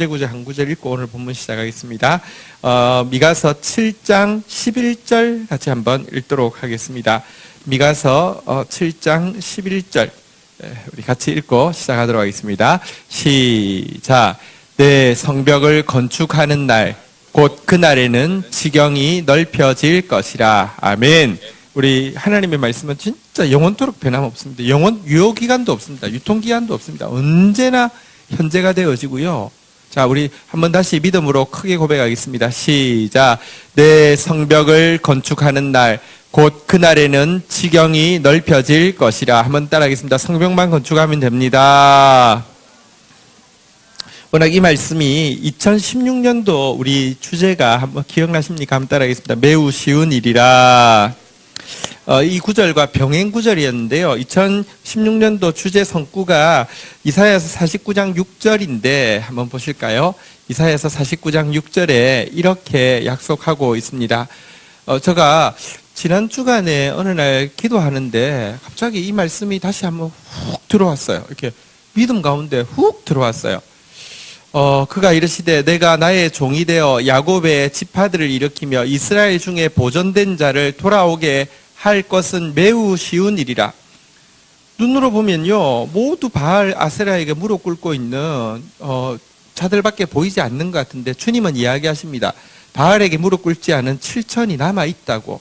주제구절 한 구절 읽고 오늘 본문 시작하겠습니다. 미가서 7장 11절 같이 한번 읽도록 하겠습니다. 미가서 7장 11절 우리 같이 읽고 시작하도록 하겠습니다. 시작. 내 성벽을 건축하는 날 곧 그날에는 지경이 넓혀질 것이라. 아멘. 우리 하나님의 말씀은 진짜 영원토록 변함없습니다. 영원 유효기간도 없습니다. 유통기간도 없습니다. 언제나 현재가 되어지고요. 자, 우리 한번 다시 믿음으로 크게 고백하겠습니다. 시작. 내 성벽을 건축하는 날 곧 그날에는 지경이 넓혀질 것이라. 한번 따라하겠습니다. 성벽만 건축하면 됩니다. 워낙 이 말씀이 2016년도 우리 주제가 한번 기억나십니까? 한번 따라하겠습니다. 매우 쉬운 일이라. 이 구절과 병행 구절이었는데요. 2016년도 주제 성구가 이사야서 49장 6절인데 한번 보실까요? 이사야서 49장 6절에 이렇게 약속하고 있습니다. 제가 지난 주간에 어느 날 기도하는데 갑자기 이 말씀이 다시 한번 훅 들어왔어요. 이렇게 믿음 가운데 훅 들어왔어요. 그가 이르시되 내가 나의 종이 되어 야곱의 지파들을 일으키며 이스라엘 중에 보존된 자를 돌아오게 할 것은 매우 쉬운 일이라. 눈으로 보면요, 모두 바알 아세라에게 무릎 꿇고 있는 자들밖에 보이지 않는 것 같은데 주님은 이야기하십니다. 바알에게 무릎 꿇지 않은 7천이 남아있다고.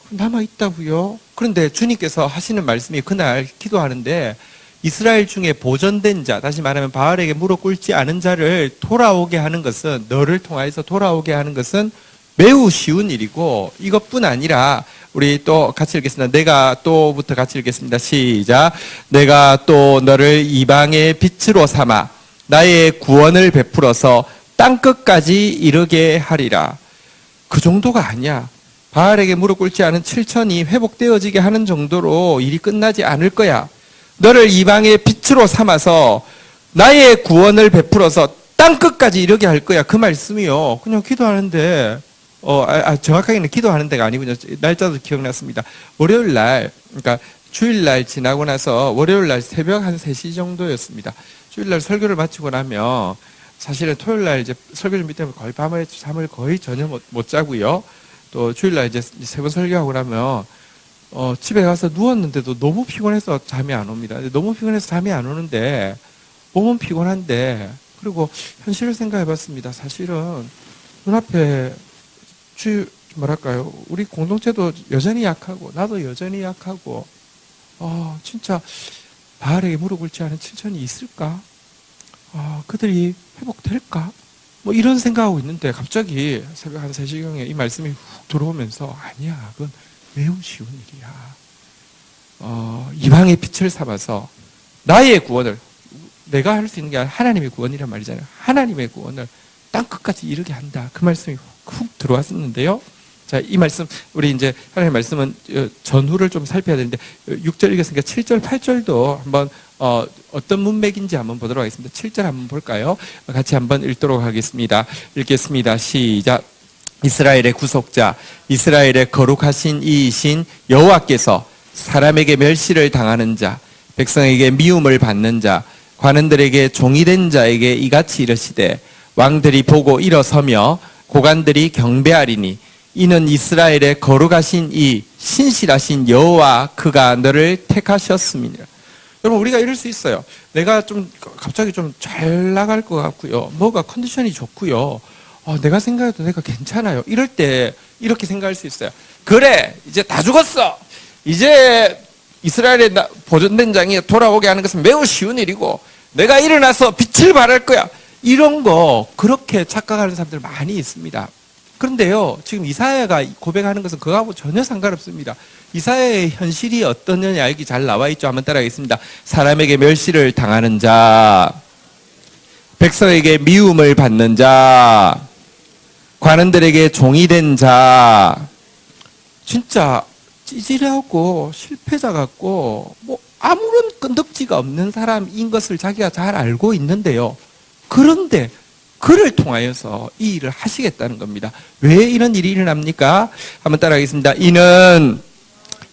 남아있다고요? 그런데 주님께서 하시는 말씀이 그날 기도하는데 이스라엘 중에 보존된 자, 다시 말하면 바알에게 무릎 꿇지 않은 자를 돌아오게 하는 것은, 너를 통하여서 돌아오게 하는 것은 매우 쉬운 일이고, 이것뿐 아니라 우리 또 같이 읽겠습니다. 내가 또부터 같이 읽겠습니다. 시작. 내가 또 너를 이방의 빛으로 삼아 나의 구원을 베풀어서 땅끝까지 이르게 하리라. 그 정도가 아니야. 바알에게 무릎 꿇지 않은 7천이 회복되어지게 하는 정도로 일이 끝나지 않을 거야. 너를 이방의 빛으로 삼아서 나의 구원을 베풀어서 땅끝까지 이르게 할 거야. 그 말씀이요. 그냥 기도하는데, 정확하게는 기도하는 데가 아니군요. 날짜도 기억났습니다. 월요일 날, 그러니까 주일 날 지나고 나서 월요일 날 새벽 한 3시 정도였습니다. 주일 날 설교를 마치고 나면 사실은 토요일 날 이제 설교 준비 때문에 거의 밤에 잠을 거의 전혀 못 자고요. 또 주일 날 이제 3번 설교하고 나면 집에 가서 누웠는데도 너무 피곤해서 잠이 안 옵니다. 너무 피곤해서 잠이 안 오는데 몸은 피곤한데, 그리고 현실을 생각해 봤습니다. 사실은 눈앞에 뭐랄까요, 우리 공동체도 여전히 약하고 나도 여전히 약하고 진짜 바알에게 무릎 꿇지 않은 7천이 있을까? 그들이 회복될까? 뭐 이런 생각하고 있는데 갑자기 새벽 한 3시경에 이 말씀이 훅 들어오면서 아니야, 그건 매우 쉬운 일이야. 이방의 빛을 삼아서 나의 구원을, 내가 할 수 있는 게 아니라 하나님의 구원이란 말이잖아요. 하나님의 구원을 땅끝까지 이르게 한다. 그 말씀이 훅 들어왔었는데요. 자, 이 말씀, 우리 이제 하나님의 말씀은 전후를 좀 살펴야 되는데 6절 읽었으니까 7절, 8절도 한번 어떤 문맥인지 한번 보도록 하겠습니다. 7절 한번 볼까요? 같이 한번 읽도록 하겠습니다. 읽겠습니다. 시작. 이스라엘의 구속자, 이스라엘의 거룩하신 이이신 여호와께서 사람에게 멸시를 당하는 자, 백성에게 미움을 받는 자, 관원들에게 종이 된 자에게 이같이 이르시되 왕들이 보고 일어서며 고관들이 경배하리니 이는 이스라엘의 거룩하신 이 신실하신 여호와 그가 너를 택하셨음이니라. 여러분, 우리가 이럴 수 있어요. 내가 좀 갑자기 좀 잘 나갈 것 같고요. 뭐가 컨디션이 좋고요. 내가 생각해도 내가 괜찮아요. 이럴 때 이렇게 생각할 수 있어요. 그래, 이제 다 죽었어. 이제 이스라엘의 보존된 장이 돌아오게 하는 것은 매우 쉬운 일이고 내가 일어나서 빛을 발할 거야. 이런 거 그렇게 착각하는 사람들 많이 있습니다. 그런데요, 지금 이사야가 고백하는 것은 그거하고 전혀 상관없습니다. 이사야의 현실이 어떠느냐 여기 잘 나와 있죠. 한번 따라하겠습니다. 사람에게 멸시를 당하는 자, 백성에게 미움을 받는 자, 관원들에게 종이 된 자, 진짜 찌질하고 실패자 같고 뭐 아무런 끈덕지가 없는 사람인 것을 자기가 잘 알고 있는데요. 그런데 그를 통하여서 이 일을 하시겠다는 겁니다. 왜 이런 일이 일어납니까? 한번 따라하겠습니다. 이는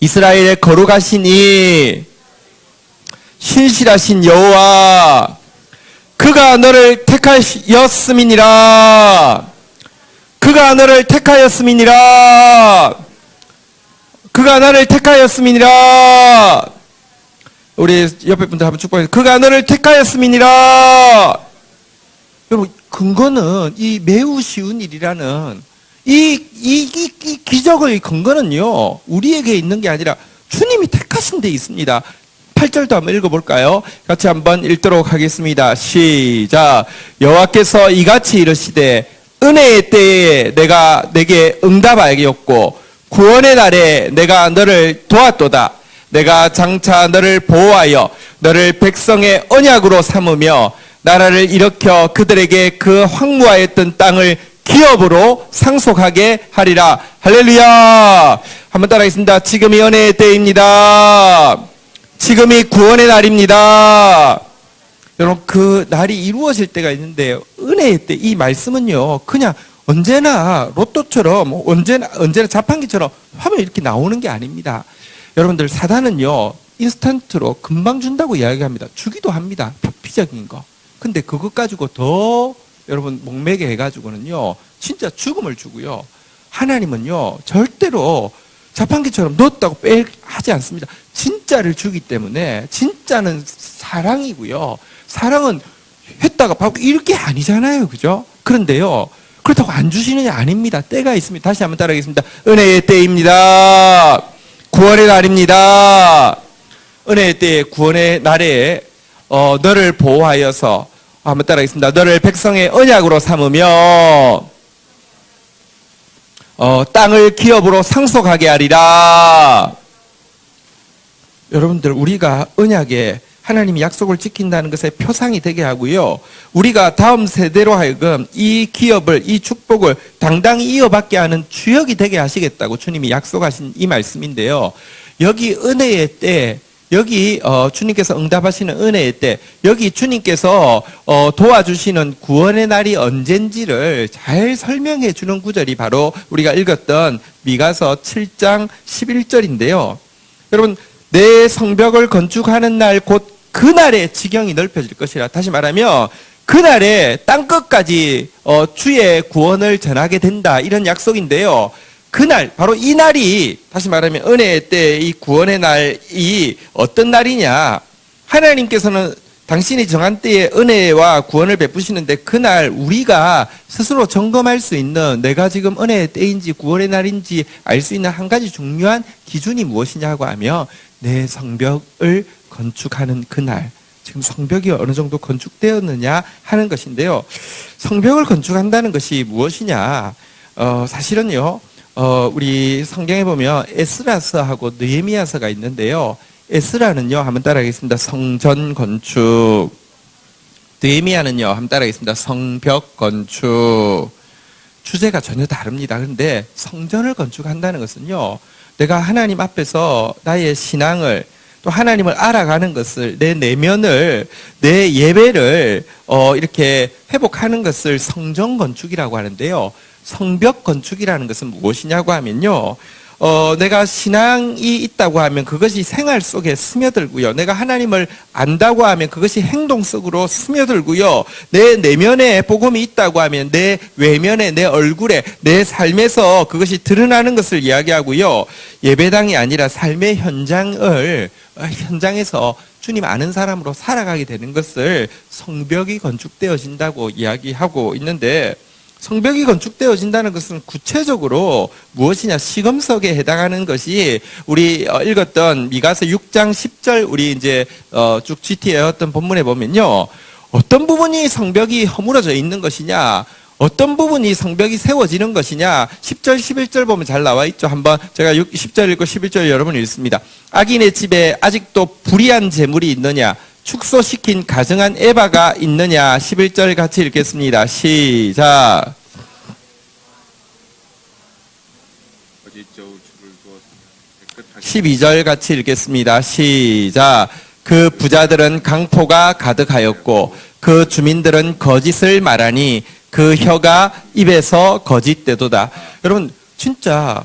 이스라엘의 거룩하신 이 신실하신 여호와 그가 너를 택하였음이니라. 그가 너를 택하였음이니라. 그가 너를 택하였음이니라. 우리 옆에 분들 한번 축복해서 그가 너를 택하였음이니라. 여러분, 근거는 이 매우 쉬운 일이라는 이 기적의 근거는요, 우리에게 있는 게 아니라 주님이 택하신 데 있습니다. 8절도 한번 읽어볼까요? 같이 한번 읽도록 하겠습니다. 시작. 여호와께서 이같이 이르시되 은혜의 때에 내가 내게 응답하였고 구원의 날에 내가 너를 도왔도다. 내가 장차 너를 보호하여 너를 백성의 언약으로 삼으며 나라를 일으켜 그들에게 그 황무하였던 땅을 기업으로 상속하게 하리라. 할렐루야. 한번 따라하겠습니다. 지금이 은혜의 때입니다. 지금이 구원의 날입니다. 여러분, 그 날이 이루어질 때가 있는데 은혜의 때 이 말씀은요, 그냥 언제나 로또처럼 언제나 자판기처럼 하면 이렇게 나오는 게 아닙니다. 여러분들, 사단은요 인스턴트로 금방 준다고 이야기합니다. 주기도 합니다. 표피적인 거. 근데 그것 가지고 더 여러분 목매게 해가지고는요 진짜 죽음을 주고요. 하나님은요 절대로 자판기처럼 넣었다고 하지 않습니다. 진짜를 주기 때문에, 진짜는 사랑이고요. 사랑은 했다가 받고 이렇게 아니잖아요. 그죠? 그런데요, 그렇다고 안 주시느냐? 아닙니다. 때가 있습니다. 다시 한번 따라하겠습니다. 은혜의 때입니다. 구원의 날입니다. 은혜의 때에, 구원의 날에 너를 보호하여서, 한번 따라하겠습니다. 너를 백성의 언약으로 삼으며 땅을 기업으로 상속하게 하리라. 여러분들, 우리가 언약에 하나님이 약속을 지킨다는 것의 표상이 되게 하고요, 우리가 다음 세대로 하여금 이 기업을, 이 축복을 당당히 이어받게 하는 주역이 되게 하시겠다고 주님이 약속하신 이 말씀인데요, 여기 은혜의 때, 여기 주님께서 응답하시는 은혜의 때, 여기 주님께서 도와주시는 구원의 날이 언젠지를 잘 설명해 주는 구절이 바로 우리가 읽었던 미가서 7장 11절인데요. 여러분, 내 성벽을 건축하는 날 곧 그날에 지경이 넓혀질 것이라. 다시 말하면 그날에 땅끝까지 주의 구원을 전하게 된다, 이런 약속인데요. 그날, 바로 이 날이, 다시 말하면 은혜의 때 이 구원의 날이 어떤 날이냐? 하나님께서는 당신이 정한 때에 은혜와 구원을 베푸시는데, 그날 우리가 스스로 점검할 수 있는, 내가 지금 은혜의 때인지 구원의 날인지 알 수 있는 한 가지 중요한 기준이 무엇이냐고 하면, 내 성벽을 건축하는 그날, 지금 성벽이 어느 정도 건축되었느냐 하는 것인데요. 성벽을 건축한다는 것이 무엇이냐? 사실은요, 우리 성경에 보면 에스라서하고 느헤미야서가 있는데요. 에스라는요, 한번 따라하겠습니다. 성전 건축. 느헤미야는요, 한번 따라하겠습니다. 성벽 건축. 주제가 전혀 다릅니다. 그런데 성전을 건축한다는 것은요, 내가 하나님 앞에서 나의 신앙을, 또 하나님을 알아가는 것을, 내 내면을, 내 예배를 이렇게 회복하는 것을 성전 건축이라고 하는데요. 성벽 건축이라는 것은 무엇이냐고 하면요, 내가 신앙이 있다고 하면 그것이 생활 속에 스며들고요, 내가 하나님을 안다고 하면 그것이 행동 속으로 스며들고요, 내 내면에 복음이 있다고 하면 내 외면에, 내 얼굴에, 내 삶에서 그것이 드러나는 것을 이야기하고요, 예배당이 아니라 삶의 현장에서 주님 아는 사람으로 살아가게 되는 것을 성벽이 건축되어진다고 이야기하고 있는데, 성벽이 건축되어진다는 것은 구체적으로 무엇이냐? 시금석에 해당하는 것이 우리 읽었던 미가서 6장 10절, 우리 이제 쭉 GT했던 본문에 보면요, 어떤 부분이 성벽이 허물어져 있는 것이냐, 어떤 부분이 성벽이 세워지는 것이냐, 10절 11절 보면 잘 나와 있죠. 한번 제가 10절 읽고 11절 여러분 읽습니다. 악인의 집에 아직도 불의한 재물이 있느냐, 축소시킨 가증한 에바가 있느냐. 11절 같이 읽겠습니다. 시작. 12절 같이 읽겠습니다. 시작. 그 부자들은 강포가 가득하였고 그 주민들은 거짓을 말하니 그 혀가 입에서 거짓되도다. 여러분, 진짜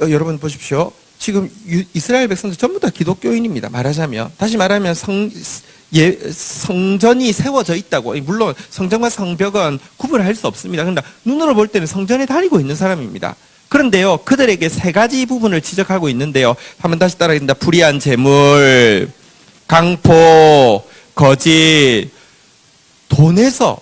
여러분 보십시오. 지금 이스라엘 백성들 전부 다 기독교인입니다. 말하자면, 다시 말하면 성전이 세워져 있다고. 물론 성전과 성벽은 구분할 수 없습니다. 그러나 눈으로 볼 때는 성전에 다니고 있는 사람입니다. 그런데요, 그들에게 세 가지 부분을 지적하고 있는데요. 한번 다시 따라하겠습니다. 불의한 재물, 강포, 거짓, 돈에서,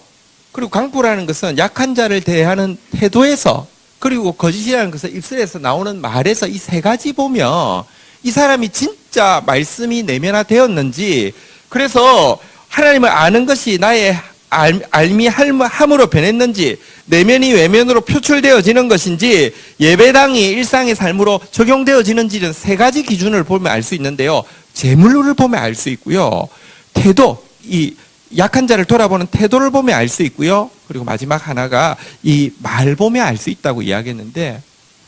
그리고 강포라는 것은 약한 자를 대하는 태도에서, 그리고 거짓이라는 것은 입술에서 나오는 말에서 이 세 가지 보면 이 사람이 진짜 말씀이 내면화되었는지, 그래서 하나님을 아는 것이 나의 알미함으로 변했는지, 내면이 외면으로 표출되어지는 것인지, 예배당이 일상의 삶으로 적용되어지는지는 세 가지 기준을 보면 알 수 있는데요. 재물을 보면 알 수 있고요. 태도, 이 약한 자를 돌아보는 태도를 보면 알 수 있고요. 그리고 마지막 하나가 이 말 보면 알 수 있다고 이야기했는데,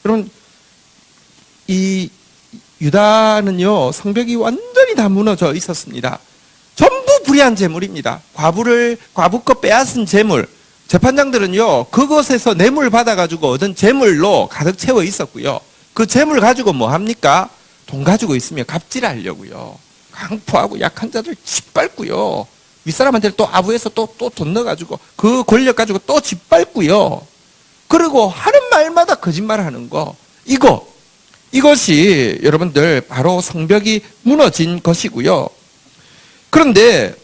여러분, 이 유다는요, 성벽이 완전히 다 무너져 있었습니다. 전부 불의한 재물입니다. 과부 거 빼앗은 재물. 재판장들은요, 그것에서 뇌물 받아가지고 얻은 재물로 가득 채워 있었고요. 그 재물 가지고 뭐 합니까? 돈 가지고 있으면 갑질하려고요. 강포하고 약한 자들 짓밟고요. 윗사람한테 또 아부해서 또 돈 넣어가지고 그 권력 가지고 또 짓밟고요. 그리고 하는 말마다 거짓말 하는 거. 이것이 여러분들 바로 성벽이 무너진 것이고요. 그런데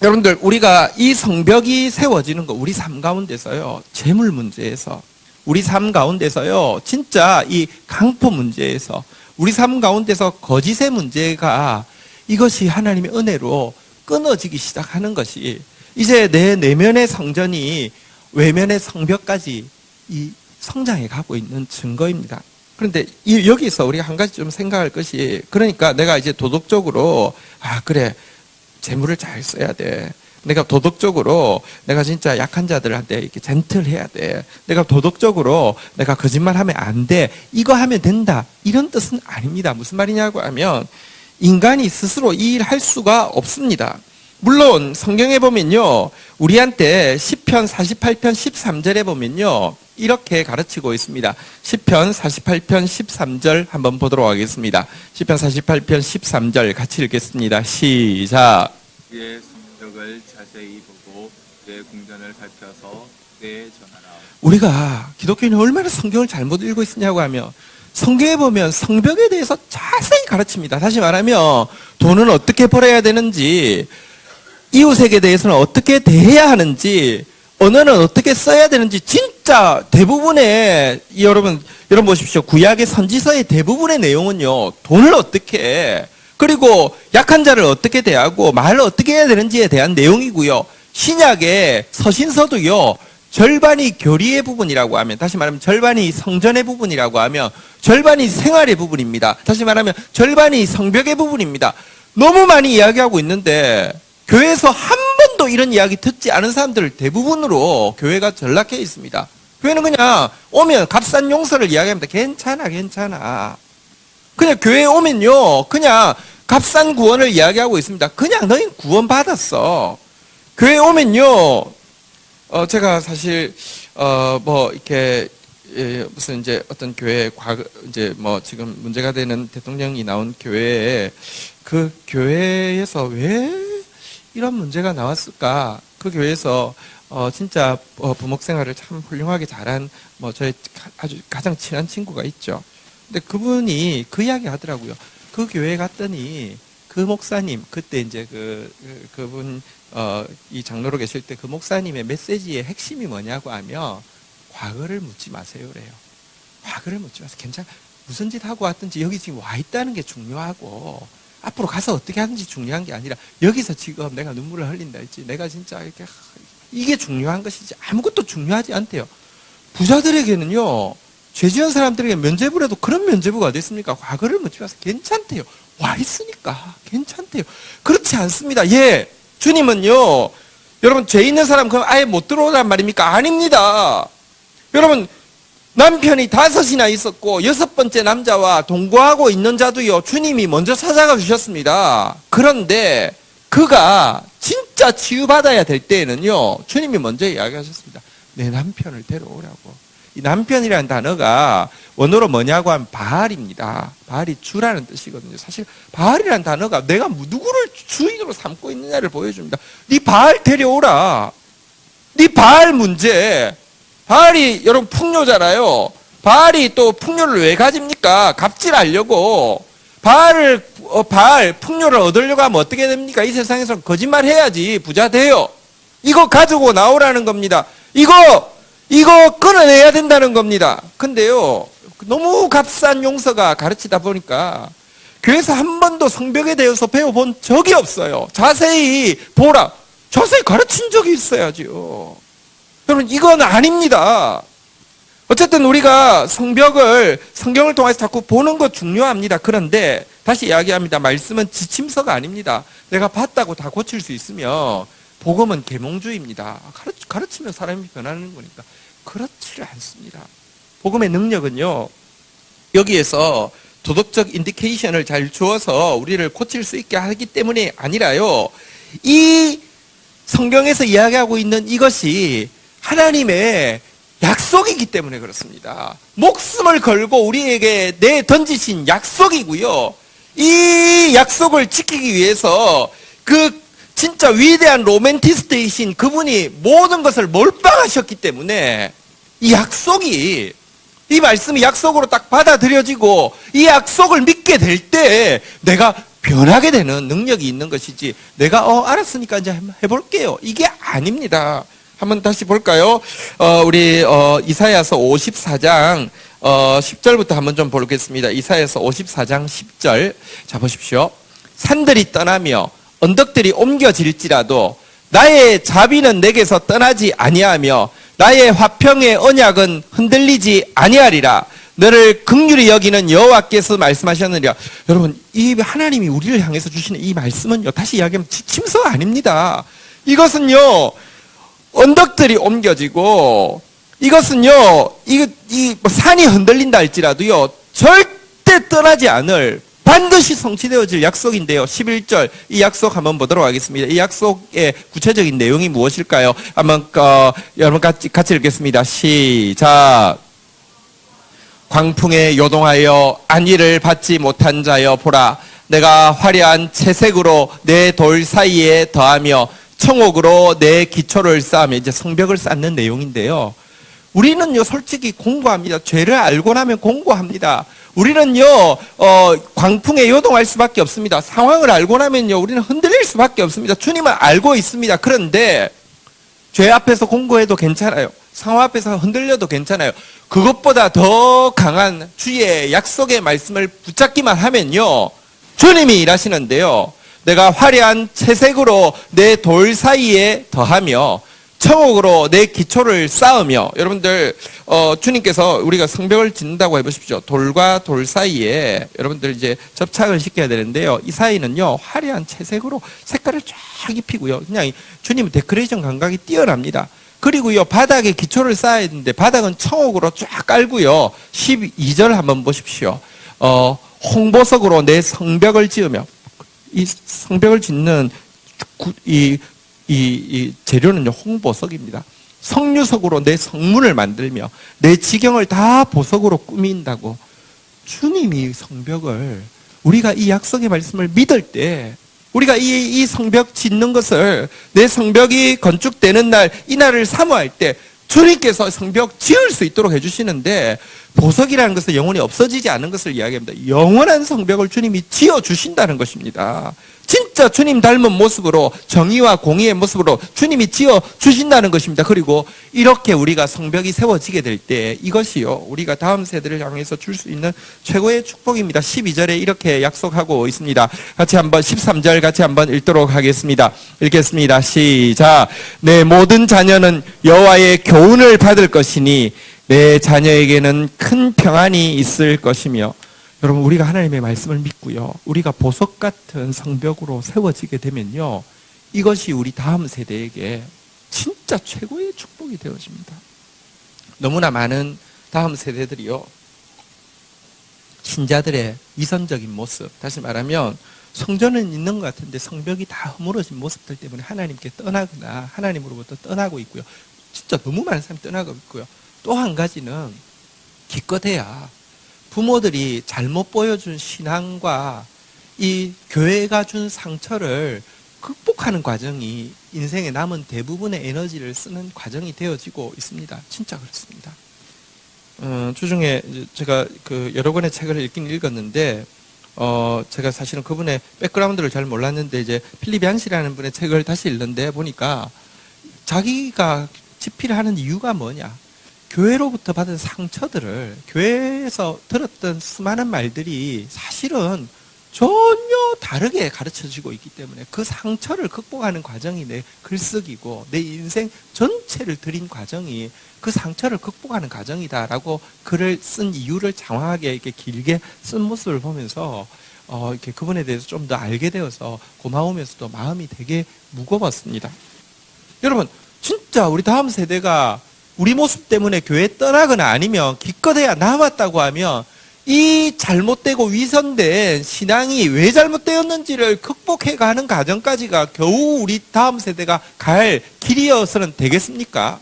여러분들, 우리가 이 성벽이 세워지는 거, 우리 삶 가운데서요, 재물 문제에서, 우리 삶 가운데서요, 진짜 이 강포 문제에서, 우리 삶 가운데서 거짓의 문제가, 이것이 하나님의 은혜로 끊어지기 시작하는 것이, 이제 내 내면의 성전이 외면의 성벽까지 이 성장해 가고 있는 증거입니다. 그런데 여기서 우리가 한 가지 좀 생각할 것이, 그러니까 내가 이제 도덕적으로, 그래, 재물을 잘 써야 돼. 내가 도덕적으로 내가 진짜 약한 자들한테 이렇게 젠틀해야 돼. 내가 도덕적으로 내가 거짓말하면 안 돼. 이거 하면 된다. 이런 뜻은 아닙니다. 무슨 말이냐고 하면 인간이 스스로 이 일을 할 수가 없습니다. 물론 성경에 보면요, 우리한테 시편 48편 13절에 보면요, 이렇게 가르치고 있습니다. 시편 48편 13절 한번 보도록 하겠습니다. 시편 48편 13절 같이 읽겠습니다. 시작. 그의 성벽을 자세히 보고 그의 궁전을 살펴서 그에 전하라. 우리가 기독교인이 얼마나 성경을 잘못 읽고 있느냐고 하면, 성경에 보면 성벽에 대해서 자세히 가르칩니다. 다시 말하면 돈은 어떻게 벌어야 되는지, 이웃에게 대해서는 어떻게 대해야 하는지, 언어는 어떻게 써야 되는지, 진짜 대부분의, 여러분 보십시오. 구약의 선지서의 대부분의 내용은요, 돈을 어떻게 해, 그리고 약한 자를 어떻게 대하고 말을 어떻게 해야 되는지에 대한 내용이고요. 신약의 서신서도요, 절반이 교리의 부분이라고 하면, 다시 말하면 절반이 성전의 부분이라고 하면 절반이 생활의 부분입니다. 다시 말하면 절반이 성벽의 부분입니다. 너무 많이 이야기하고 있는데 교회에서 한 번도 이런 이야기 듣지 않은 사람들 대부분으로 교회가 전락해 있습니다. 교회는 그냥 오면 값싼 용서를 이야기합니다. 괜찮아. 그냥 교회에 오면요, 그냥 값싼 구원을 이야기하고 있습니다. 그냥 너희 구원 받았어. 교회에 오면요, 제가 사실 이렇게 무슨 이제 어떤 교회 이제 지금 문제가 되는 대통령이 나온 교회에, 그 교회에서 왜 이런 문제가 나왔을까? 그 교회에서 진짜 부목 생활을 참 훌륭하게 잘한 저의 아주 가장 친한 친구가 있죠. 근데 그분이 그 이야기 하더라고요. 그 교회 갔더니 그 목사님, 그때 이제 그분 이 장로로 계실 때 그 목사님의 메시지의 핵심이 뭐냐고 하면, 과거를 묻지 마세요 그래요. 과거를 묻지 마세요. 괜찮아. 무슨 짓 하고 왔든지 여기 지금 와 있다는 게 중요하고, 앞으로 가서 어떻게 하는지 중요한 게 아니라, 여기서 지금 내가 눈물을 흘린다 했지, 내가 진짜 이렇게, 이게 중요한 것이지 아무것도 중요하지 않대요. 부자들에게는요, 죄 지은 사람들에게 면죄부를 해도 그런 면죄부가 어디 있습니까? 과거를 묻지 마세요. 괜찮대요. 와 있으니까 괜찮대요. 그렇지 않습니다. 주님은요, 여러분, 죄 있는 사람 그럼 아예 못 들어오란 말입니까? 아닙니다. 여러분, 남편이 5이나 있었고 6번째 남자와 동거하고 있는 자도요, 주님이 먼저 찾아가 주셨습니다. 그런데 그가 진짜 치유받아야 될 때에는요, 주님이 먼저 이야기하셨습니다. 내 남편을 데려오라고. 이 남편이라는 단어가 원어로 뭐냐고 하면 바알입니다. 바알이 주라는 뜻이거든요. 사실 바알이라는 단어가 내가 누구를 주인으로 삼고 있느냐를 보여줍니다. 네 바알 데려오라. 네 바알 문제. 바알이 여러분 풍요잖아요. 바알이 또 풍요를 왜 가집니까? 갑질하려고. 바알 풍요를 얻으려고 하면 어떻게 됩니까? 이 세상에서 거짓말 해야지 부자 돼요. 이거 가지고 나오라는 겁니다. 이거 끊어내야 된다는 겁니다. 근데요, 너무 값싼 용서가 가르치다 보니까 교회에서 한 번도 성벽에 대해서 배워본 적이 없어요. 자세히 보라. 자세히 가르친 적이 있어야죠. 여러분, 이건 아닙니다. 어쨌든 우리가 성경을 통해서 자꾸 보는 것 중요합니다. 그런데 다시 이야기합니다. 말씀은 지침서가 아닙니다. 내가 봤다고 다 고칠 수 있으면 복음은 계몽주의입니다. 가르치면 사람이 변하는 거니까. 그렇지 않습니다. 복음의 능력은요, 여기에서 도덕적 인디케이션을 잘 주어서 우리를 고칠 수 있게 하기 때문에 아니라요, 이 성경에서 이야기하고 있는 이것이 하나님의 약속이기 때문에 그렇습니다. 목숨을 걸고 우리에게 던지신 약속이고요. 이 약속을 지키기 위해서 그 진짜 위대한 로맨티스트이신 그분이 모든 것을 몰빵하셨기 때문에 이 약속이, 이 말씀이 약속으로 딱 받아들여지고 이 약속을 믿게 될 때 내가 변하게 되는 능력이 있는 것이지, 내가 알았으니까 이제 해볼게요, 이게 아닙니다. 한번 다시 볼까요? 우리 이사야서 54장 10절부터 한번 좀 보겠습니다. 이사야서 54장 10절. 자, 보십시오. 산들이 떠나며 언덕들이 옮겨질지라도 나의 자비는 내게서 떠나지 아니하며 나의 화평의 언약은 흔들리지 아니하리라. 너를 긍휼히 여기는 여호와께서 말씀하셨느니라. 여러분, 이 하나님이 우리를 향해서 주시는 이 말씀은요, 다시 이야기하면 지침서 아닙니다. 이것은요, 언덕들이 옮겨지고, 이것은요, 산이 흔들린다 할지라도요, 절대 떠나지 않을, 반드시 성취되어질 약속인데요. 11절, 이 약속 한번 보도록 하겠습니다. 이 약속의 구체적인 내용이 무엇일까요? 한번 여러분 같이 읽겠습니다. 시작. 광풍에 요동하여 안위를 받지 못한 자여 보라, 내가 화려한 채색으로 내 돌 사이에 더하며 청옥으로 내 기초를 쌓으며, 이제 성벽을 쌓는 내용인데요. 우리는요, 솔직히 공고합니다. 죄를 알고 나면 공고합니다. 우리는요, 광풍에 요동할 수밖에 없습니다. 상황을 알고 나면요, 우리는 흔들릴 수밖에 없습니다. 주님은 알고 있습니다. 그런데 죄 앞에서 공고해도 괜찮아요. 상황 앞에서 흔들려도 괜찮아요. 그것보다 더 강한 주의 약속의 말씀을 붙잡기만 하면요, 주님이 일하시는데요. 내가 화려한 채색으로 내 돌 사이에 더하며 청옥으로 내 기초를 쌓으며. 여러분들, 주님께서 우리가 성벽을 짓는다고 해보십시오. 돌과 돌 사이에 여러분들 이제 접착을 시켜야 되는데요. 이 사이는요, 화려한 채색으로 색깔을 쫙 입히고요. 그냥 주님은 데코레이션 감각이 뛰어납니다. 그리고요, 바닥에 기초를 쌓아야 되는데 바닥은 청옥으로 쫙 깔고요. 12절 한번 보십시오. 홍보석으로 내 성벽을 지으며. 이 성벽을 짓는 이 재료는요, 홍보석입니다. 석류석으로 내 성문을 만들며 내 지경을 다 보석으로 꾸민다고. 주님이 성벽을, 우리가 이 약속의 말씀을 믿을 때, 우리가 이 성벽 짓는 것을, 내 성벽이 건축되는 날, 이 날을 사모할 때 주님께서 성벽 지을 수 있도록 해주시는데, 보석이라는 것은 영원히 없어지지 않은 것을 이야기합니다. 영원한 성벽을 주님이 지어주신다는 것입니다. 진짜 주님 닮은 모습으로, 정의와 공의의 모습으로 주님이 지어주신다는 것입니다. 그리고 이렇게 우리가 성벽이 세워지게 될 때 이것이요, 우리가 다음 세대를 향해서 줄 수 있는 최고의 축복입니다. 12절에 이렇게 약속하고 있습니다. 같이 한번 13절 같이 한번 읽도록 하겠습니다. 읽겠습니다. 시작. 내 모든 자녀는 여호와의 교훈을 받을 것이니 내 자녀에게는 큰 평안이 있을 것이며. 여러분, 우리가 하나님의 말씀을 믿고요, 우리가 보석 같은 성벽으로 세워지게 되면요, 이것이 우리 다음 세대에게 진짜 최고의 축복이 되어집니다. 너무나 많은 다음 세대들이요, 신자들의 위선적인 모습, 다시 말하면 성전은 있는 것 같은데 성벽이 다 허물어진 모습들 때문에 하나님께 떠나거나 하나님으로부터 떠나고 있고요. 진짜 너무 많은 사람이 떠나고 있고요. 또 한 가지는 기껏해야 부모들이 잘못 보여준 신앙과 이 교회가 준 상처를 극복하는 과정이 인생의 남은 대부분의 에너지를 쓰는 과정이 되어지고 있습니다. 진짜 그렇습니다. 주중에 제가 그 여러 권의 책을 읽긴 읽었는데, 제가 사실은 그분의 백그라운드를 잘 몰랐는데, 이제 필립 얀시라는 분의 책을 다시 읽는데 보니까 자기가 집필하는 이유가 뭐냐. 교회로부터 받은 상처들을, 교회에서 들었던 수많은 말들이 사실은 전혀 다르게 가르쳐지고 있기 때문에 그 상처를 극복하는 과정이 내 글쓰기고 내 인생 전체를 들인 과정이 그 상처를 극복하는 과정이다라고 글을 쓴 이유를 장황하게 이렇게 길게 쓴 모습을 보면서 이렇게 그분에 대해서 좀 더 알게 되어서 고마우면서도 마음이 되게 무거웠습니다. 여러분, 진짜 우리 다음 세대가 우리 모습 때문에 교회 떠나거나 아니면 기껏해야 남았다고 하면 이 잘못되고 위선된 신앙이 왜 잘못되었는지를 극복해가는 과정까지가 겨우 우리 다음 세대가 갈 길이어서는 되겠습니까?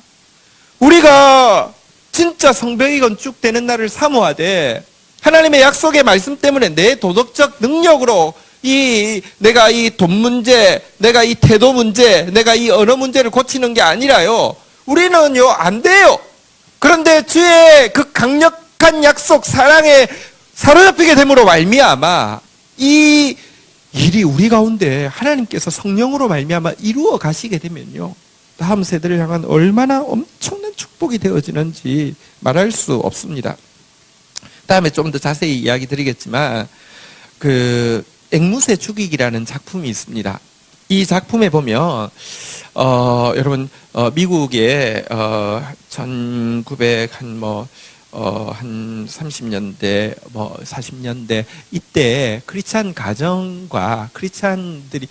우리가 진짜 성벽이 건축되는 날을 사모하되 하나님의 약속의 말씀 때문에 내 도덕적 능력으로 내가 이 돈 문제, 내가 이 태도 문제, 내가 이 언어 문제를 고치는 게 아니라요. 우리는요, 안 돼요. 그런데 주의 그 강력한 약속, 사랑에 사로잡히게 됨으로 말미암아 이 일이 우리 가운데 하나님께서 성령으로 말미암아 이루어 가시게 되면요, 다음 세대를 향한 얼마나 엄청난 축복이 되어지는지 말할 수 없습니다. 다음에 좀 더 자세히 이야기 드리겠지만, 그 앵무새 죽이기라는 작품이 있습니다. 이 작품에 보면 여러분 미국의 30년대 40년대 이때 크리스찬 가정과 크리스찬들이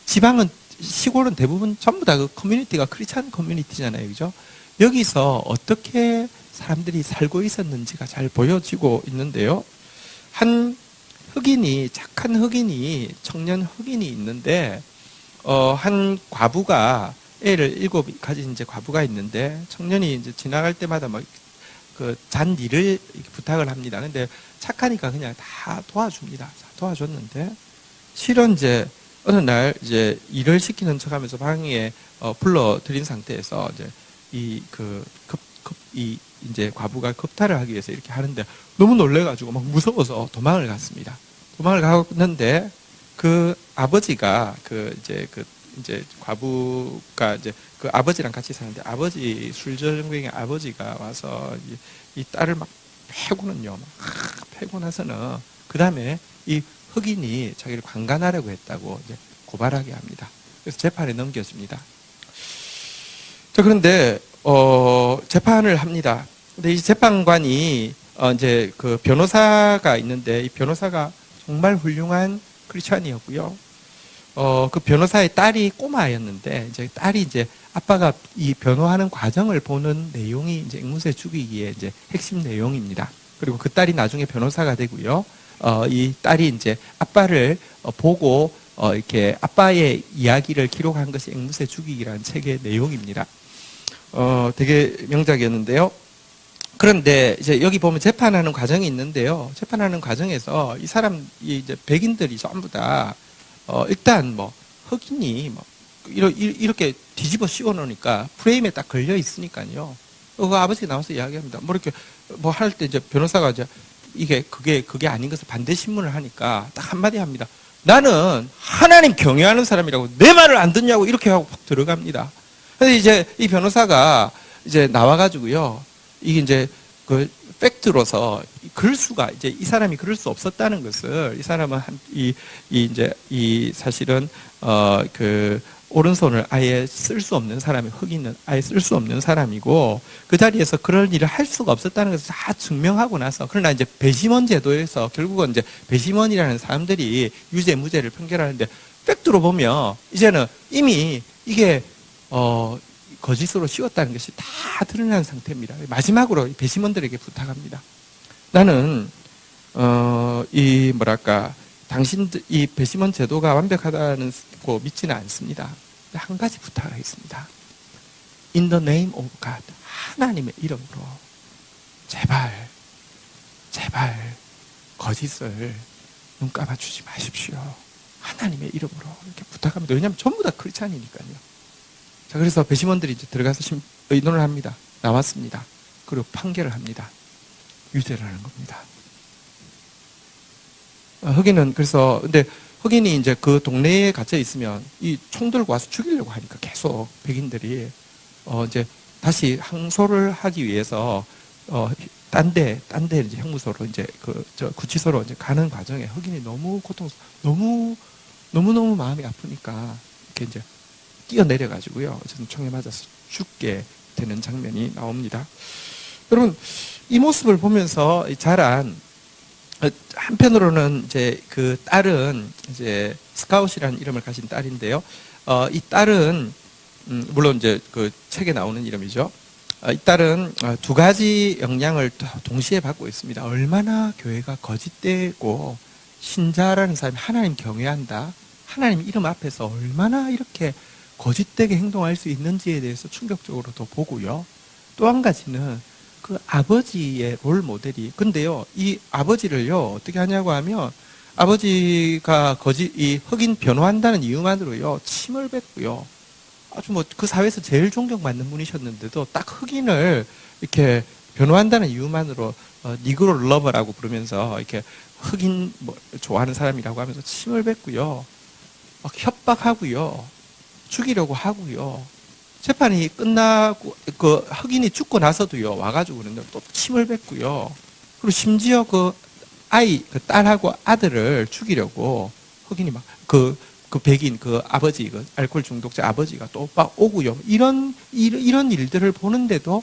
지방은 시골은 대부분 전부 다 그 커뮤니티가 크리스찬 커뮤니티잖아요, 그죠? 여기서 어떻게 사람들이 살고 있었는지가 잘 보여지고 있는데요. 한 흑인이, 착한 흑인이, 청년 흑인이 있는데, 한 과부가, 애를 7 가진 이제 과부가 있는데, 청년이 이제 지나갈 때마다 잔 일을 부탁을 합니다. 근데 착하니까 그냥 다 도와줍니다. 도와줬는데, 실은 이제 어느 날 이제 일을 시키는 척 하면서 방에 불러들인 상태에서 이제 과부가 급탈을 하기 위해서 이렇게 하는데 너무 놀래가지고 막 무서워서 도망을 갔습니다. 도망을 갔는데 그 아버지가 이제 과부가 이제 그 아버지랑 같이 사는데 아버지 술전병의 아버지가 와서 이 딸을 막 패고는요, 막 패고 나서는 그 다음에 이 흑인이 자기를 강간하려고 했다고 이제 고발하게 합니다. 그래서 재판에 넘겨집니다. 자, 그런데 재판을 합니다. 근데 이 재판관이 이제 그 변호사가 있는데 이 변호사가 정말 훌륭한 크리스찬이었고요. 그 변호사의 딸이 꼬마였는데 이제 딸이 이제 아빠가 이 변호하는 과정을 보는 내용이 이제 앵무새 죽이기의 이제 핵심 내용입니다. 그리고 그 딸이 나중에 변호사가 되고요. 이 딸이 이제 아빠를 보고 이렇게 아빠의 이야기를 기록한 것이 앵무새 죽이기라는 책의 내용입니다. 되게 명작이었는데요. 그런데 이제 여기 보면 재판하는 과정이 있는데요. 재판하는 과정에서 이 이제 백인들이 전부 다 일단 흑인이 이렇게 뒤집어 씌워 놓으니까 프레임에 딱 걸려 있으니까요. 그 아버지가 나와서 이야기합니다. 이렇게 할 때 이제 변호사가 이제 그게 아닌 것을 반대 신문을 하니까 딱 한마디 합니다. 나는 하나님 경외하는 사람이라고 내 말을 안 듣냐고 이렇게 하고 팍 들어갑니다. 근데 이제 이 변호사가 이제 나와가지고요. 이게 이제 그 팩트로서 그럴 수가 이제 이 사람이 그럴 수 없었다는 것을 이 사람은 사실은 그 오른손을 아예 쓸 수 없는 사람이 흑인은 아예 쓸 수 없는 사람이고 그 자리에서 그런 일을 할 수가 없었다는 것을 다 증명하고 나서 그러나 이제 배심원 제도에서 결국은 이제 배심원이라는 사람들이 유죄 무죄를 판결하는데 팩트로 보면 이제는 이미 이게 거짓으로 씌웠다는 것이 다 드러난 상태입니다. 마지막으로 배심원들에게 부탁합니다. 나는 당신들 이 배심원 제도가 완벽하다는 거 믿지는 않습니다. 한 가지 부탁을 하겠습니다. In the name of God, 하나님의 이름으로 제발 거짓을 눈 감아주지 마십시오. 하나님의 이름으로 이렇게 부탁합니다. 왜냐하면 전부 다 크리스찬이니까요. 자, 그래서 배심원들이 이제 들어가서 의논을 합니다. 나왔습니다. 그리고 판결을 합니다. 유죄를 하는 겁니다. 흑인은 그래서 근데 흑인이 이제 그 동네에 갇혀 있으면 이 총 들고 와서 죽이려고 하니까 계속 백인들이 이제 다시 항소를 하기 위해서 딴 데 이제 형무소로 이제 구치소로 이제 가는 과정에 흑인이 너무 너무 마음이 아프니까 이렇게 이제 뛰어내려 가지고요. 어쨌든 총에 맞아서 죽게 되는 장면이 나옵니다. 여러분, 이 모습을 보면서 자란 한편으로는 이제 그 딸은 이제 스카웃이라는 이름을 가진 딸인데요. 이 딸은 물론 이제 그 책에 나오는 이름이죠. 이 딸은 두 가지 영향을 동시에 받고 있습니다. 얼마나 교회가 거짓되고 신자라는 사람이 하나님 경외한다. 하나님 이름 앞에서 얼마나 이렇게 거짓되게 행동할 수 있는지에 대해서 충격적으로도 보고요. 또 한 가지는 그 아버지의 롤 모델이, 근데요, 이 아버지를요, 어떻게 하냐고 하면, 아버지가 이 흑인 변호한다는 이유만으로요, 침을 뱉고요, 아주 그 사회에서 제일 존경받는 분이셨는데도 딱 흑인을 이렇게 변호한다는 이유만으로, 니그로 러버라고 부르면서, 이렇게 흑인 좋아하는 사람이라고 하면서 침을 뱉고요, 막 협박하고요, 죽이려고 하고요, 재판이 끝나고 그 흑인이 죽고 나서도요 와가지고 그런데 또 침을 뱉고요. 그리고 심지어 그 딸하고 아들을 죽이려고 흑인이 막 그 백인 그 아버지 그 알코올 중독자 아버지가 또 막 오고요. 이런 일들을 보는데도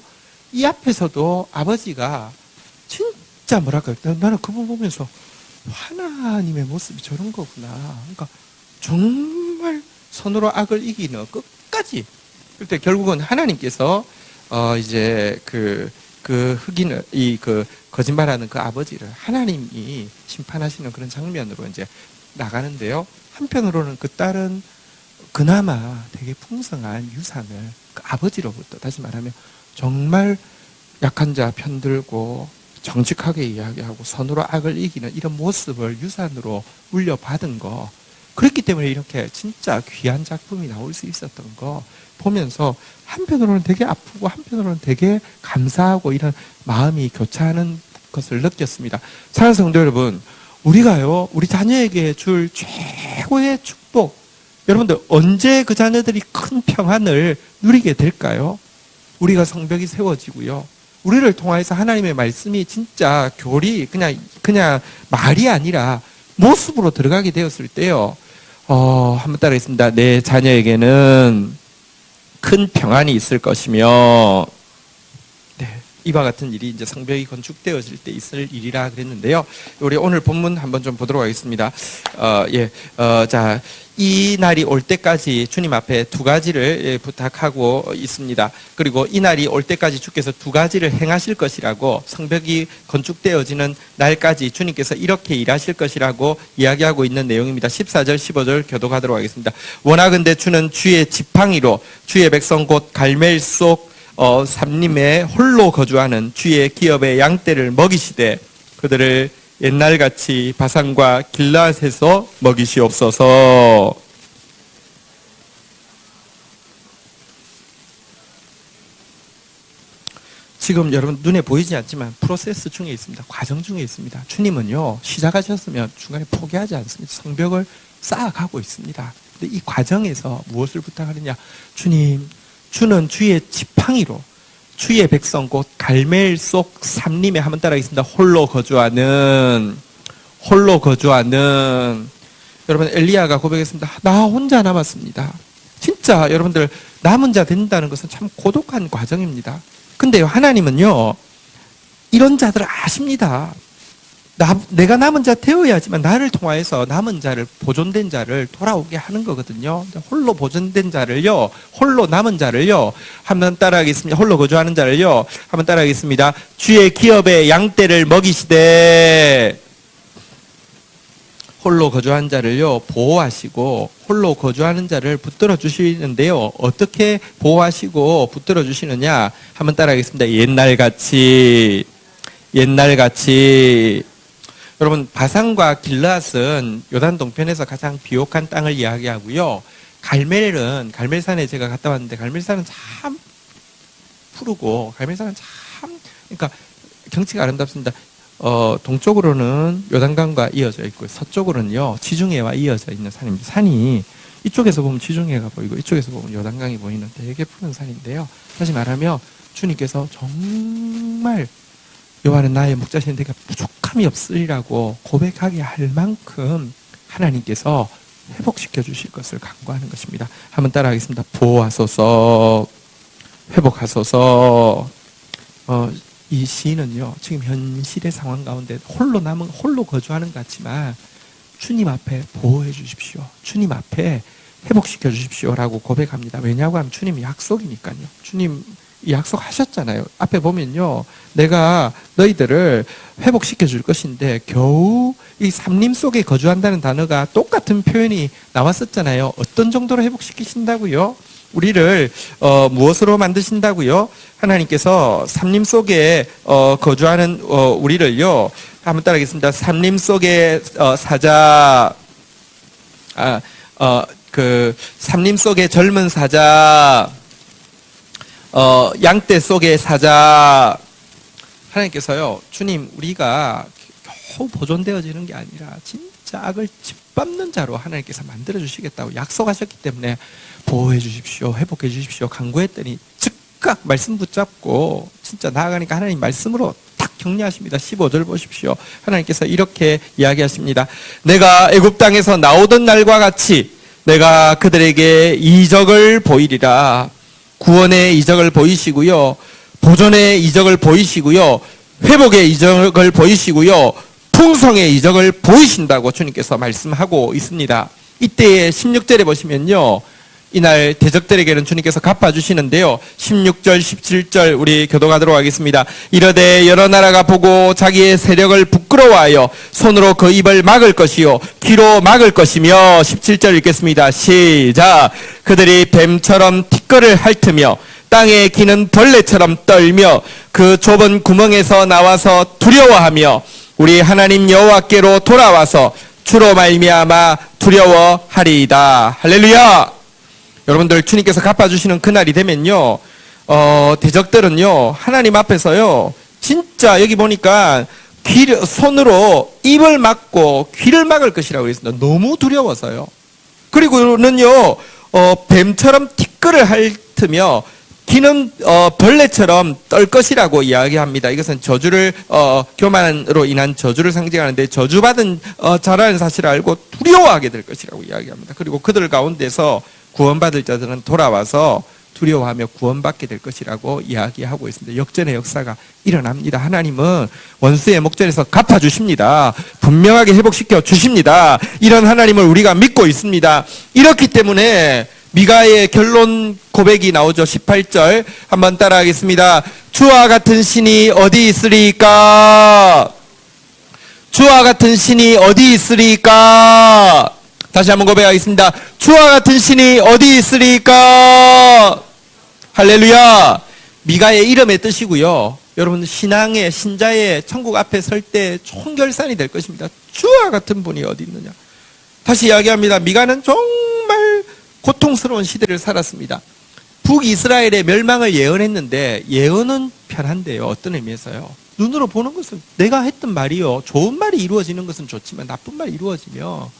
이 앞에서도 아버지가 진짜 뭐랄까, 나는 그거 보면서 하나님의 모습이 저런 거구나. 그러니까 정말 선으로 악을 이기는 끝까지. 그때 결국은 하나님께서 이제 그 흑인을 그 거짓말하는 그 아버지를 하나님이 심판하시는 그런 장면으로 이제 나가는데요. 한편으로는 그 딸은 그나마 되게 풍성한 유산을 그 아버지로부터, 다시 말하면 정말 약한 자 편들고 정직하게 이야기하고 선으로 악을 이기는 이런 모습을 유산으로 물려받은 거, 그렇기 때문에 이렇게 진짜 귀한 작품이 나올 수 있었던 거 보면서 한편으로는 되게 아프고 한편으로는 되게 감사하고 이런 마음이 교차하는 것을 느꼈습니다. 사랑하는 성도 여러분, 우리가요, 우리 자녀에게 줄 최고의 축복, 여러분들 언제 그 자녀들이 큰 평안을 누리게 될까요? 우리가 성벽이 세워지고요, 우리를 통해서 하나님의 말씀이 진짜 교리 그냥 말이 아니라 모습으로 들어가게 되었을 때요. 한번 따라하겠습니다. 내 자녀에게는 큰 평안이 있을 것이며, 네, 이와 같은 일이 이제 성벽이 건축되어질 때 있을 일이라 그랬는데요. 우리 오늘 본문 한번 좀 보도록 하겠습니다. 자, 이 날이 올 때까지 주님 앞에 두 가지를 부탁하고 있습니다. 그리고 이 날이 올 때까지 주께서 두 가지를 행하실 것이라고, 성벽이 건축되어지는 날까지 주님께서 이렇게 일하실 것이라고 이야기하고 있는 내용입니다. 14절 15절 교독하도록 하겠습니다. 원하건대 주는 주의 지팡이로 주의 백성 곧 갈멜 속 삼림에 홀로 거주하는 주의 기업의 양떼를 먹이시되 그들을 옛날같이 바산과 길라앗에서 먹이시옵소서. 지금 여러분 눈에 보이지 않지만 프로세스 중에 있습니다. 과정 중에 있습니다. 주님은요, 시작하셨으면 중간에 포기하지 않습니다. 성벽을 쌓아가고 있습니다. 근데 이 과정에서 무엇을 부탁하느냐? 주님, 주는 주의 지팡이로 주의 백성 곧 갈멜 속 삼림에, 한번 따라하겠습니다. 홀로 거주하는 여러분, 엘리야가 고백했습니다. 나 혼자 남았습니다. 진짜 여러분들, 남은 자 된다는 것은 참 고독한 과정입니다. 근데요, 하나님은요, 이런 자들을 아십니다. 내가 남은 자 되어야지만 나를 통하여서 남은 자를, 보존된 자를 돌아오게 하는 거거든요. 홀로 보존된 자를요, 홀로 남은 자를요, 한번 따라하겠습니다. 홀로 거주하는 자를요, 한번 따라하겠습니다. 주의 기업의 양떼를 먹이시되, 홀로 거주한 자를요 보호하시고 홀로 거주하는 자를 붙들어 주시는데요. 어떻게 보호하시고 붙들어 주시느냐? 한번 따라하겠습니다. 옛날같이. 여러분, 바산과 길르앗은 요단 동편에서 가장 비옥한 땅을 이야기하고요. 갈멜산에 제가 갔다 왔는데 갈멜산은 참 푸르고 갈멜산은 참 그러니까 경치가 아름답습니다. 동쪽으로는 요단강과 이어져 있고 서쪽으로는요 지중해와 이어져 있는 산입니다. 산이 이쪽에서 보면 지중해가 보이고 이쪽에서 보면 요단강이 보이는 되게 푸른 산인데요. 다시 말하면 주님께서 정말 여호와는 나의 목자신 내가 부족함이 없으리라고 고백하게 할 만큼 하나님께서 회복시켜 주실 것을 간구하는 것입니다. 한번 따라하겠습니다. 보호하소서, 회복하소서. 이 시인은요 지금 현실의 상황 가운데 홀로 거주하는 것 같지만 주님 앞에 보호해 주십시오. 주님 앞에 회복시켜 주십시오라고 고백합니다. 왜냐하고 하면 주님이 약속이니까요. 주님 약속하셨잖아요. 앞에 보면요 내가 너희들을 회복시켜 줄 것인데 겨우 이 삼림 속에 거주한다는 단어가 똑같은 표현이 나왔었잖아요. 어떤 정도로 회복시키신다고요? 우리를 무엇으로 만드신다고요? 하나님께서 삼림 속에 거주하는 우리를요 한번 따라하겠습니다. 삼림 속에 사자 삼림 속에 젊은 사자 양떼 속의 사자. 하나님께서요 주님 우리가 겨우 보존되어지는 게 아니라 진짜 악을 짓밟는 자로 하나님께서 만들어 주시겠다고 약속하셨기 때문에 보호해 주십시오, 회복해 주십시오 간구했더니 즉각 말씀 붙잡고 진짜 나아가니까 하나님 말씀으로 딱 격려하십니다. 15절 보십시오. 하나님께서 이렇게 이야기하십니다. 내가 애굽 땅에서 나오던 날과 같이 내가 그들에게 이적을 보이리라. 구원의 이적을 보이시고요, 보존의 이적을 보이시고요, 회복의 이적을 보이시고요, 풍성의 이적을 보이신다고 주님께서 말씀하고 있습니다. 이때의 16절에 보시면요 이날 대적들에게는 주님께서 갚아주시는데요 16절 17절 우리 교독하도록 하겠습니다. 이르되 여러 나라가 보고 자기의 세력을 부끄러워하여 손으로 그 입을 막을 것이요 귀로 막을 것이며 17절 읽겠습니다. 시작. 그들이 뱀처럼 티끌을 핥으며 땅에 기는 벌레처럼 떨며 그 좁은 구멍에서 나와서 두려워하며 우리 하나님 여호와께로 돌아와서 주로 말미암아 두려워하리이다. 할렐루야. 여러분들 주님께서 갚아주시는 그날이 되면요 대적들은요 하나님 앞에서요 진짜 여기 보니까 손으로 입을 막고 귀를 막을 것이라고 그랬습니다. 너무 두려워서요. 그리고는요 뱀처럼 티끌을 핥으며 기는 벌레처럼 떨 것이라고 이야기합니다. 이것은 저주를 교만으로 인한 저주를 상징하는데 저주받은 자라는 사실을 알고 두려워하게 될 것이라고 이야기합니다. 그리고 그들 가운데서 구원받을 자들은 돌아와서 두려워하며 구원받게 될 것이라고 이야기하고 있습니다. 역전의 역사가 일어납니다. 하나님은 원수의 목전에서 갚아주십니다. 분명하게 회복시켜 주십니다. 이런 하나님을 우리가 믿고 있습니다. 이렇기 때문에 미가의 결론 고백이 나오죠. 18절 한번 따라하겠습니다. 주와 같은 신이 어디 있으리까? 주와 같은 신이 어디 있으리까? 다시 한번 고백하겠습니다. 주와 같은 신이 어디 있으리까? 할렐루야. 미가의 이름의 뜻이고요. 여러분 신앙의 신자의 천국 앞에 설 때 총결산이 될 것입니다. 주와 같은 분이 어디 있느냐. 다시 이야기합니다. 미가는 정말 고통스러운 시대를 살았습니다. 북이스라엘의 멸망을 예언했는데 예언은 편한데요. 어떤 의미에서요? 눈으로 보는 것은 내가 했던 말이요. 좋은 말이 이루어지는 것은 좋지만 나쁜 말이 이루어지며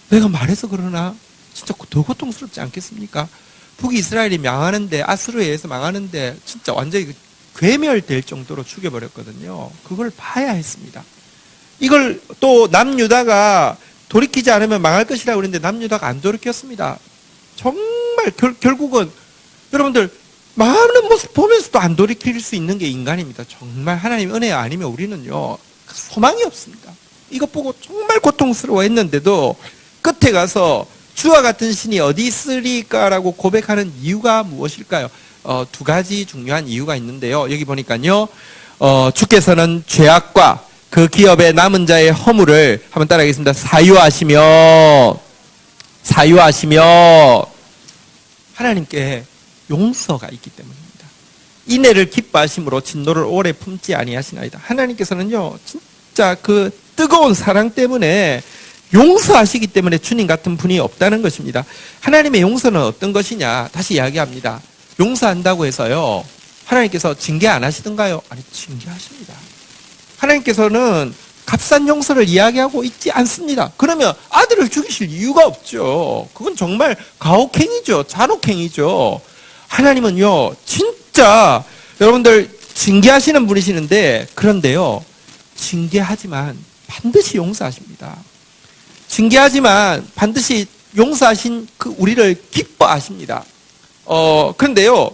내가 말해서 그러나 진짜 더 고통스럽지 않겠습니까? 북이스라엘이 망하는데 아수르에 의해서 망하는데 진짜 완전히 괴멸될 정도로 죽여버렸거든요. 그걸 봐야 했습니다. 이걸 또 남유다가 돌이키지 않으면 망할 것이라고 그랬는데 남유다가 안 돌이켰습니다. 정말 결국은 여러분들 많은 모습 보면서도 안 돌이킬 수 있는 게 인간입니다. 정말 하나님 은혜 아니면 우리는요 소망이 없습니다. 이것 보고 정말 고통스러워했는데도 끝에 가서 주와 같은 신이 어디 있으리까라고 고백하는 이유가 무엇일까요? 두 가지 중요한 이유가 있는데요. 여기 보니까요 주께서는 죄악과 그 기업의 남은 자의 허물을 한번 따라하겠습니다. 사유하시며 하나님께 용서가 있기 때문입니다. 인애를 기뻐하심으로 진노를 오래 품지 아니하시나이다. 하나님께서는요, 진짜 그 뜨거운 사랑 때문에 용서하시기 때문에 주님 같은 분이 없다는 것입니다. 하나님의 용서는 어떤 것이냐? 다시 이야기합니다. 용서한다고 해서요, 하나님께서 징계 안 하시던가요? 아니, 징계하십니다. 하나님께서는 값싼 용서를 이야기하고 있지 않습니다. 그러면 아들을 죽이실 이유가 없죠. 그건 정말 가혹행위죠. 잔혹행위죠. 하나님은요, 진짜 여러분들 징계하시는 분이시는데, 그런데요, 징계하지만 반드시 용서하십니다. 징계하지만 반드시 용서하신 그 우리를 기뻐하십니다. 그런데요,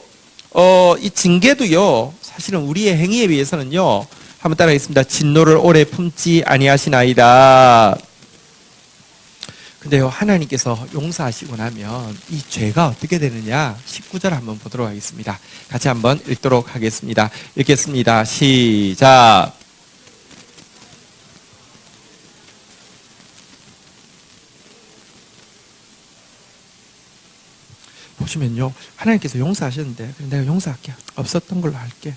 이 징계도요, 사실은 우리의 행위에 비해서는요, 한번 따라하겠습니다. 진노를 오래 품지 아니하시나이다. 근데요, 하나님께서 용서하시고 나면 이 죄가 어떻게 되느냐? 19절 한번 보도록 하겠습니다. 같이 한번 읽도록 하겠습니다. 읽겠습니다. 시작. 보시면요, 하나님께서 용서하셨는데, 내가 용서할게. 없었던 걸로 할게.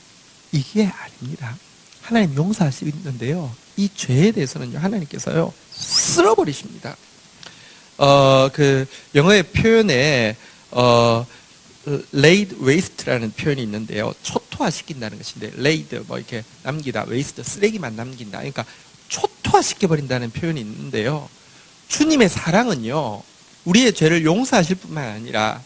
이게 아닙니다. 하나님 용서하시는데요, 이 죄에 대해서는요, 하나님께서요, 쓸어버리십니다. 그 영어의 표현에 laid waste라는 표현이 있는데요, 초토화시킨다는 것인데, laid 뭐 이렇게 남기다, waste 쓰레기만 남긴다. 그러니까 초토화시켜 버린다는 표현이 있는데요, 주님의 사랑은요, 우리의 죄를 용서하실 뿐만 아니라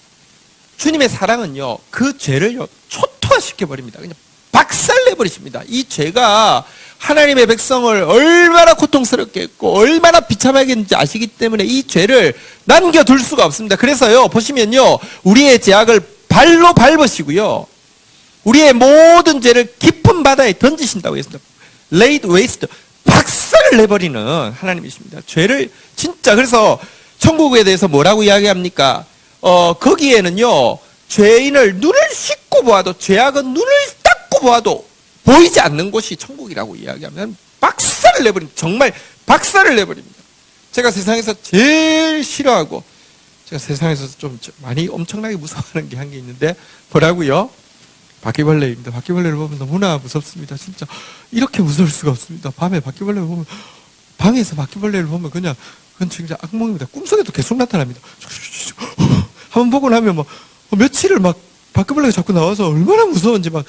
주님의 사랑은요, 그 죄를요, 초토화시켜 버립니다. 그냥 박살내 버리십니다. 이 죄가 하나님의 백성을 얼마나 고통스럽게 했고 얼마나 비참하게 했는지 아시기 때문에 이 죄를 남겨둘 수가 없습니다. 그래서요, 보시면요, 우리의 죄악을 발로 밟으시고요, 우리의 모든 죄를 깊은 바다에 던지신다고 했습니다. laid waste, 박살을 내버리는 하나님이십니다. 죄를 진짜, 그래서 천국에 대해서 뭐라고 이야기합니까? 거기에는요, 죄인을 눈을 씻고 보아도, 죄악은 눈을 닦고 보아도 보이지 않는 곳이 천국이라고 이야기하면 박살을 내버립니다. 정말 박살을 내버립니다. 제가 세상에서 제일 싫어하고, 제가 세상에서 좀 많이 엄청나게 무서워하는 게 한 게 있는데, 뭐라고요? 바퀴벌레입니다. 바퀴벌레를 보면 너무나 무섭습니다. 진짜 이렇게 무서울 수가 없습니다. 밤에 바퀴벌레를 보면, 방에서 바퀴벌레를 보면 그건 진짜 악몽입니다. 꿈속에도 계속 나타납니다. 한번 보고 나면 막 며칠을 막 바퀴벌레가 자꾸 나와서 얼마나 무서운지 막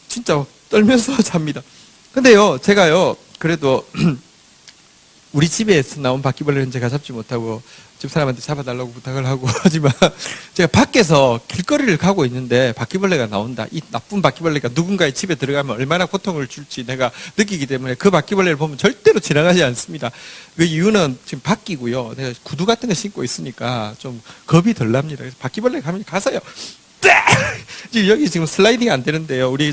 진짜 떨면서 잡니다. 근데요, 제가요, 그래도 우리 집에서 나온 바퀴벌레는 제가 잡지 못하고 집사람한테 잡아달라고 부탁을 하고 하지만, 제가 밖에서 길거리를 가고 있는데 바퀴벌레가 나온다. 이 나쁜 바퀴벌레가 누군가의 집에 들어가면 얼마나 고통을 줄지 내가 느끼기 때문에 그 바퀴벌레를 보면 절대로 지나가지 않습니다. 그 이유는 지금 밖이고요, 내가 구두 같은 거 신고 있으니까 좀 겁이 덜 납니다. 그래서 바퀴벌레 가서요, 여기 지금 슬라이딩 안 되는데요. 우리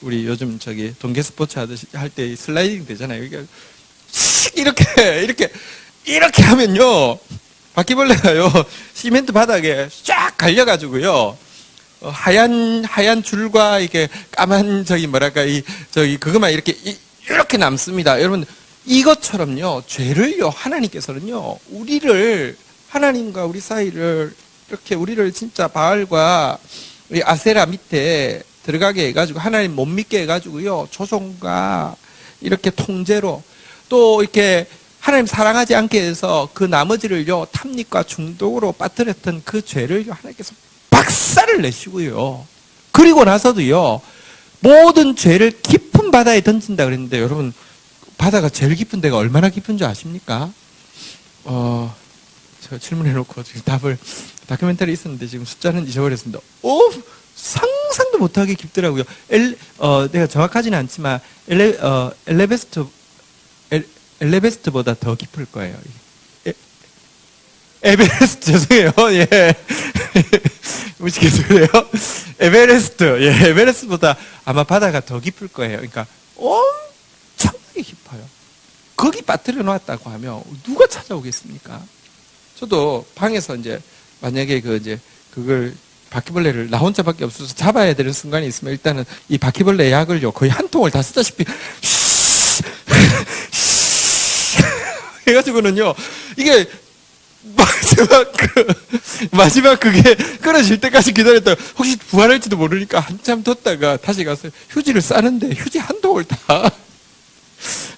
우리 요즘 동계 스포츠 하듯이 할 때 슬라이딩 되잖아요. 이렇게 하면요, 바퀴벌레가요, 시멘트 바닥에 쫙 갈려가지고요, 하얀 줄과 이게 까만 그것만 이렇게 남습니다. 여러분, 이것처럼요, 죄를요, 하나님께서는요, 하나님과 우리 사이를 이렇게 우리를 진짜 바알과 우리 아세라 밑에 들어가게 해가지고 하나님 못 믿게 해가지고요, 조종과 이렇게 통제로, 또 이렇게 하나님 사랑하지 않게 해서 그 나머지를요, 탐닉과 중독으로 빠뜨렸던 그 죄를요, 하나님께서 박살을 내시고요, 그리고 나서도요, 모든 죄를 깊은 바다에 던진다 그랬는데, 여러분, 바다가 제일 깊은 데가 얼마나 깊은 줄 아십니까? 제가 질문해놓고 지금 다큐멘터리 있었는데 지금 숫자는 잊어버렸습니다. 상상도 못하게 깊더라고요. 내가 정확하지는 않지만 엘레베스트보다 더 깊을 거예요. 에베레스트, 죄송해요. 예. 무식해서 그래요. 에베레스트보다 아마 바다가 더 깊을 거예요. 그러니까 엄청나게 깊어요. 거기 빠뜨려 놨다고 하면 누가 찾아오겠습니까? 저도 방에서 만약에 그걸 바퀴벌레를 나 혼자밖에 없어서 잡아야 되는 순간이 있으면, 일단은 이 바퀴벌레 약을요, 거의 한 통을 다 쓰다시피 해가지고는요, 이게 마지막 그게 끊어질 때까지 기다렸다. 혹시 부활할지도 모르니까 한참 뒀다가 다시 가서 휴지를 싸는데 휴지 한 통을 다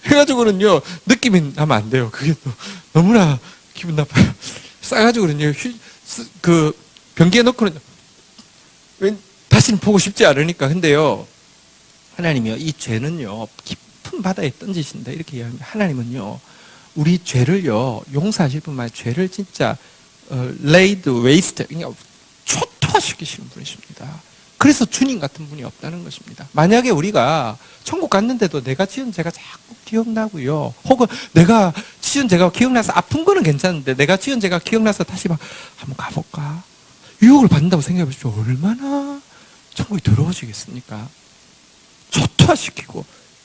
해가지고는요, 느낌이 나면 안 돼요. 그게 또 너무나 기분 나빠요. 싸가지고는요, 그 변기에 넣고는 다시는 보고 싶지 않으니까. 근데요, 하나님이요, 이 죄는요, 깊은 바다에 던지신다. 이렇게 이야기합니다. 하나님은요, 우리 죄를요, 용서하실 뿐만 아니라 죄를 진짜, laid waste, 그러니까 초토화시키시는 분이십니다. 그래서 주님 같은 분이 없다는 것입니다. 만약에 우리가 천국 갔는데도 내가 지은 죄가 자꾸 기억나고요, 혹은 내가 지은 죄가 기억나서 아픈 거는 괜찮은데 내가 지은 죄가 기억나서 다시 막 한번 가볼까? 유혹을 받는다고 생각해 보십시오. 얼마나 천국이 더러워지겠습니까? 초토화시키고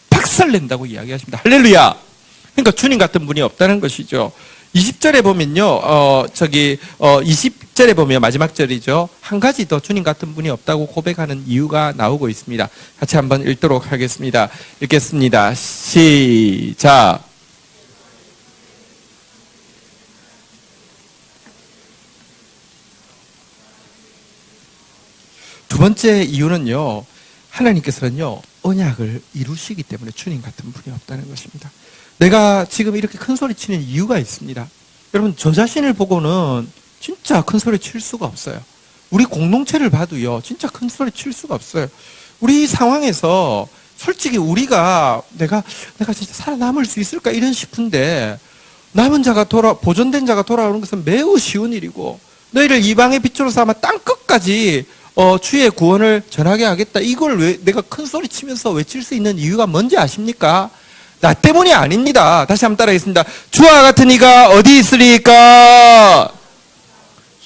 박살낸다고 이야기하십니다. 할렐루야! 그러니까 주님 같은 분이 없다는 것이죠. 20절에 보면요, 20절에 보면 마지막 절이죠. 한 가지 더 주님 같은 분이 없다고 고백하는 이유가 나오고 있습니다. 같이 한번 읽도록 하겠습니다. 읽겠습니다. 시작. 두 번째 이유는요, 하나님께서는요, 언약을 이루시기 때문에 주님 같은 분이 없다는 것입니다. 내가 지금 이렇게 큰 소리 치는 이유가 있습니다. 여러분, 저 자신을 보고는 진짜 큰 소리 칠 수가 없어요. 우리 공동체를 봐도요, 진짜 큰 소리 칠 수가 없어요. 우리 상황에서 솔직히 우리가 내가 진짜 살아남을 수 있을까 이런 싶은데, 남은 자가 보존된 자가 돌아오는 것은 매우 쉬운 일이고, 너희를 이방의 빛으로 삼아 땅 끝까지 주의 구원을 전하게 하겠다. 이걸 왜 내가 큰 소리 치면서 외칠 수 있는 이유가 뭔지 아십니까? 나 때문이 아닙니다. 다시 한번 따라하겠습니다. 주와 같은 이가 어디 있으리까?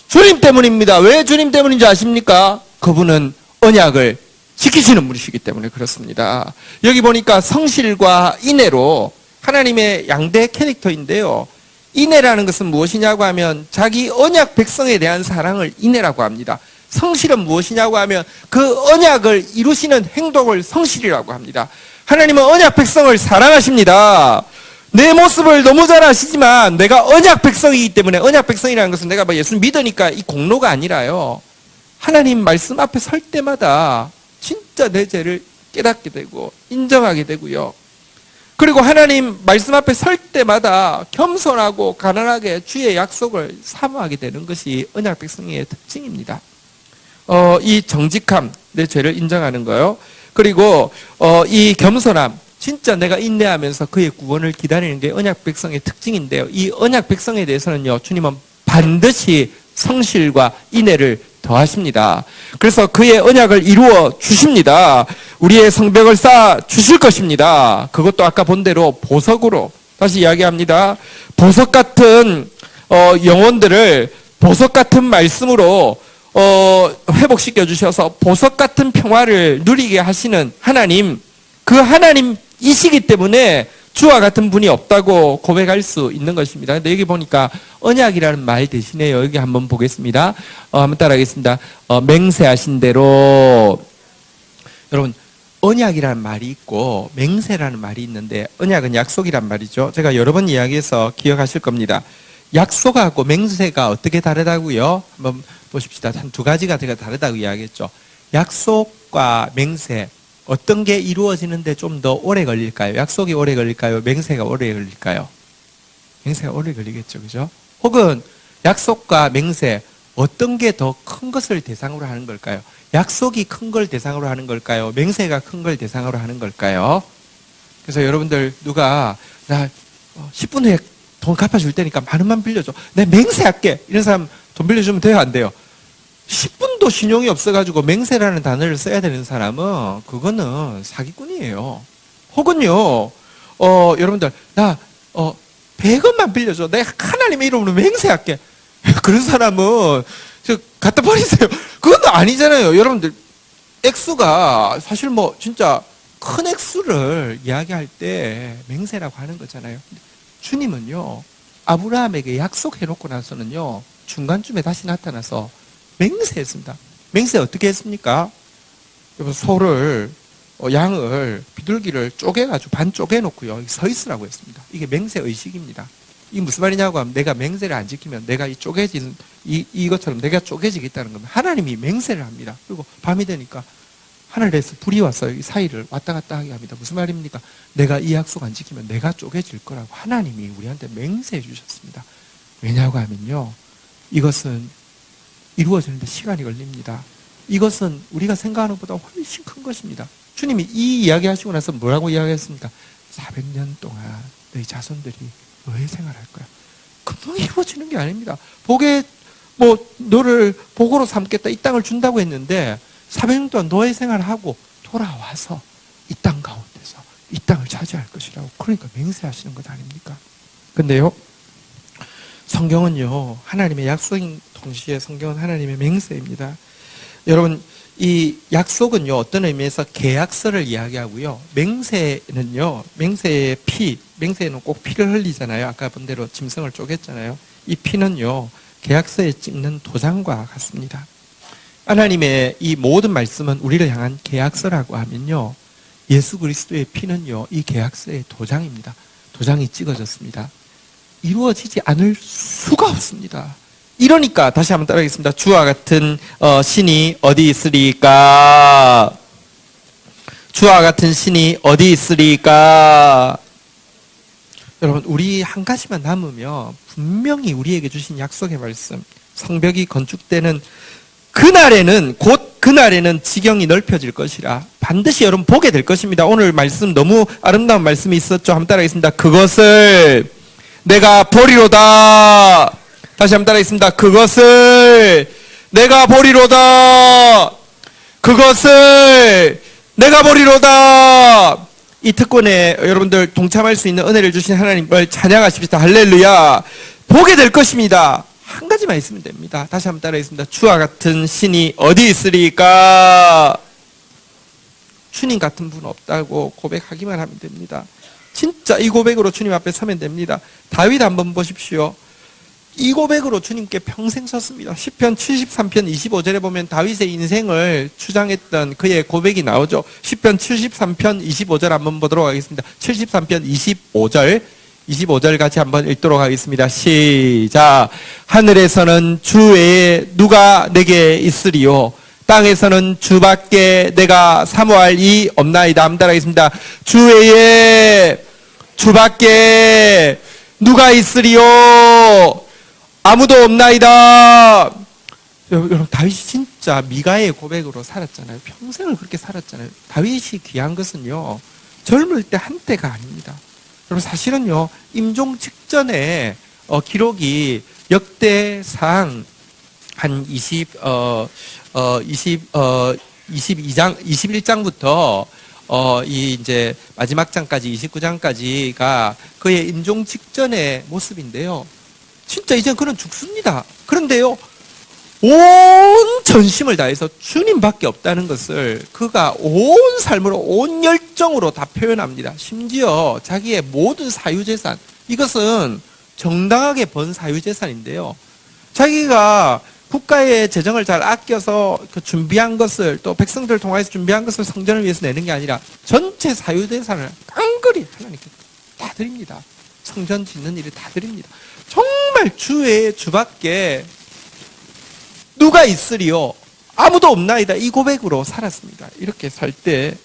주님 때문입니다. 왜 주님 때문인지 아십니까? 그분은 언약을 지키시는 분이시기 때문에 그렇습니다. 여기 보니까 성실과 인애로 하나님의 양대 캐릭터인데요, 인애라는 것은 무엇이냐고 하면 자기 언약 백성에 대한 사랑을 인애라고 합니다. 성실은 무엇이냐고 하면 그 언약을 이루시는 행동을 성실이라고 합니다. 하나님은 언약 백성을 사랑하십니다. 내 모습을 너무 잘 아시지만 내가 언약 백성이기 때문에, 언약 백성이라는 것은 내가 예수 믿으니까 이 공로가 아니라요, 하나님 말씀 앞에 설 때마다 진짜 내 죄를 깨닫게 되고 인정하게 되고요, 그리고 하나님 말씀 앞에 설 때마다 겸손하고 가난하게 주의 약속을 사모하게 되는 것이 언약 백성의 특징입니다. 이 정직함, 내 죄를 인정하는 거요, 그리고 이 겸손함, 진짜 내가 인내하면서 그의 구원을 기다리는 게 언약 백성의 특징인데요, 이 언약 백성에 대해서는요, 주님은 반드시 성실과 인애를 더하십니다. 그래서 그의 언약을 이루어 주십니다. 우리의 성벽을 쌓아 주실 것입니다. 그것도 아까 본 대로 보석으로, 다시 이야기합니다. 보석 같은 영혼들을 보석 같은 말씀으로 회복시켜 주셔서 보석 같은 평화를 누리게 하시는 하나님, 그 하나님이시기 때문에 주와 같은 분이 없다고 고백할 수 있는 것입니다. 근데 여기 보니까 언약이라는 말 대신에요, 여기 한번 보겠습니다. 한번 따라하겠습니다. 맹세하신 대로. 여러분, 언약이라는 말이 있고 맹세라는 말이 있는데, 언약은 약속이란 말이죠. 제가 여러 번 이야기해서 기억하실 겁니다. 약속하고 맹세가 어떻게 다르다고요? 한번 보십시다. 한 두 가지가 되게 다르다고 이야기했죠. 약속과 맹세, 어떤 게 이루어지는데 좀 더 오래 걸릴까요? 약속이 오래 걸릴까요? 맹세가 오래 걸릴까요? 맹세가 오래 걸리겠죠, 그죠? 혹은 약속과 맹세, 어떤 게 더 큰 것을 대상으로 하는 걸까요? 약속이 큰 걸 대상으로 하는 걸까요? 맹세가 큰 걸 대상으로 하는 걸까요? 그래서 여러분들, 누가 나 10분 후에 돈 갚아줄 테니까 만 원만 빌려줘, 내 맹세할게, 이런 사람 돈 빌려주면 돼요, 안 돼요? 10분도 신용이 없어가지고 맹세라는 단어를 써야 되는 사람은 그거는 사기꾼이에요. 혹은요, 여러분들, 나 100원만 빌려줘, 내가 하나님의 이름으로 맹세할게, 그런 사람은 갖다 버리세요. 그건 아니잖아요. 여러분들, 액수가 사실 뭐 진짜 큰 액수를 이야기할 때 맹세라고 하는 거잖아요. 주님은요, 아브라함에게 약속해놓고 나서는요, 중간쯤에 다시 나타나서 맹세했습니다. 맹세 어떻게 했습니까? 소를, 양을, 비둘기를 쪼개가지고 반 쪼개놓고요, 서 있으라고 했습니다. 이게 맹세 의식입니다. 이 무슨 말이냐고 하면 내가 맹세를 안 지키면 내가 이 쪼개진 이것처럼 내가 쪼개지겠다는 겁니다. 하나님이 맹세를 합니다. 그리고 밤이 되니까 하늘에서 불이 와서 이 사이를 왔다 갔다 하게 합니다. 무슨 말입니까? 내가 이 약속 안 지키면 내가 쪼개질 거라고 하나님이 우리한테 맹세해 주셨습니다. 왜냐고 하면요, 이것은 이루어지는데 시간이 걸립니다. 이것은 우리가 생각하는 것보다 훨씬 큰 것입니다. 주님이 이 이야기 하시고 나서 뭐라고 이야기했습니까? 400년 동안 너희 자손들이 너의 생활할 거야. 금방 이루어지는 게 아닙니다. 너를 복으로 삼겠다, 이 땅을 준다고 했는데 400년 동안 너의 생활을 하고 돌아와서 이 땅 가운데서 이 땅을 차지할 것이라고, 그러니까 맹세하시는 것 아닙니까? 근데요, 성경은요, 하나님의 약속인 동시에 성경은 하나님의 맹세입니다. 여러분, 이 약속은요, 어떤 의미에서 계약서를 이야기하고요, 맹세는요, 맹세에는 꼭 피를 흘리잖아요. 아까 본 대로 짐승을 쪼갰잖아요. 이 피는요, 계약서에 찍는 도장과 같습니다. 하나님의 이 모든 말씀은 우리를 향한 계약서라고 하면요, 예수 그리스도의 피는요, 이 계약서의 도장입니다. 도장이 찍어졌습니다. 이루어지지 않을 수가 없습니다. 이러니까 다시 한번 따라하겠습니다. 주와 같은 신이 어디 있으리까? 주와 같은 신이 어디 있으리까? 여러분, 우리 한 가지만 남으면 분명히 우리에게 주신 약속의 말씀, 성벽이 건축되는 그날에는 지경이 넓혀질 것이라 반드시 여러분 보게 될 것입니다. 오늘 말씀 너무 아름다운 말씀이 있었죠. 한번 따라하겠습니다. 그것을 내가 보리로다. 다시 한번 따라하겠습니다. 그것을 내가 보리로다. 그것을 내가 보리로다. 이 특권에 여러분들 동참할 수 있는 은혜를 주신 하나님을 찬양하십시다. 할렐루야. 보게 될 것입니다. 한 가지만 있으면 됩니다. 다시 한번 따라하겠습니다. 주와 같은 신이 어디 있으리까? 주님 같은 분 없다고 고백하기만 하면 됩니다. 진짜 이 고백으로 주님 앞에 서면 됩니다. 다윗 한번 보십시오. 이 고백으로 주님께 평생 섰습니다. 시편 73편 25절에 보면 다윗의 인생을 추장했던 그의 고백이 나오죠. 시편 73편 25절 한번 보도록 하겠습니다. 73편 25절 같이 한번 읽도록 하겠습니다. 시작. 하늘에서는 주 외에 누가 내게 있으리요? 땅에서는 주밖에 내가 사모할 이 없나이다. 한번 따라하겠습니다. 주 외에 주밖에 누가 있으리요? 아무도 없나이다. 여러분, 다윗이 진짜 미가의 고백으로 살았잖아요. 평생을 그렇게 살았잖아요. 다윗이 귀한 것은요, 젊을 때 한때가 아닙니다. 여러분, 사실은요, 임종 직전에 기록이 역대상 한 21장부터 이제 마지막 장까지 29장까지가 그의 임종 직전의 모습인데요. 진짜 이제 그는 죽습니다. 그런데요, 온 전심을 다해서 주님밖에 없다는 것을 그가 온 삶으로, 온 열정으로 다 표현합니다. 심지어 자기의 모든 사유재산, 이것은 정당하게 번 사유재산인데요, 자기가 국가의 재정을 잘 아껴서 그 준비한 것을, 또 백성들을 통해서 준비한 것을 성전을 위해서 내는 게 아니라 전체 사유재산을 깡그리 하나님께 다 드립니다. 성전 짓는 일을 다 드립니다. 정말 주 외에 주밖에 누가 있으리요? 아무도 없나이다. 이 고백으로 살았습니다. 이렇게 살 때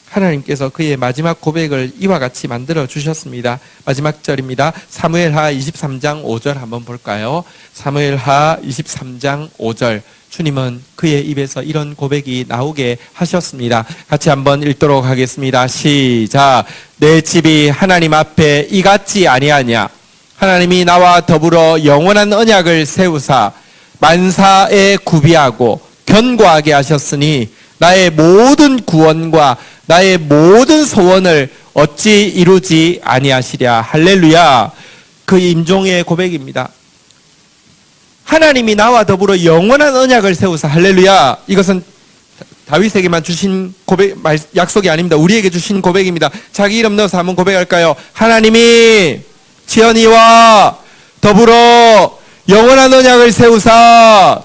하나님께서 그의 마지막 고백을 이와 같이 만들어 주셨습니다. 마지막 절입니다. 사무엘하 23장 5절 한번 볼까요? 사무엘하 23장 5절. 주님은 그의 입에서 이런 고백이 나오게 하셨습니다. 같이 한번 읽도록 하겠습니다. 시작. 내 집이 하나님 앞에 이같지 아니하냐? 하나님이 나와 더불어 영원한 언약을 세우사 만사에 구비하고 견고하게 하셨으니 나의 모든 구원과 나의 모든 소원을 어찌 이루지 아니하시랴. 할렐루야. 그 임종의 고백입니다. 하나님이 나와 더불어 영원한 언약을 세우사. 할렐루야. 이것은 다윗에게만 주신 고백, 약속이 아닙니다. 우리에게 주신 고백입니다. 자기 이름 넣어서 한번 고백할까요? 하나님이 지연이와 더불어 영원한 언약을 세우사.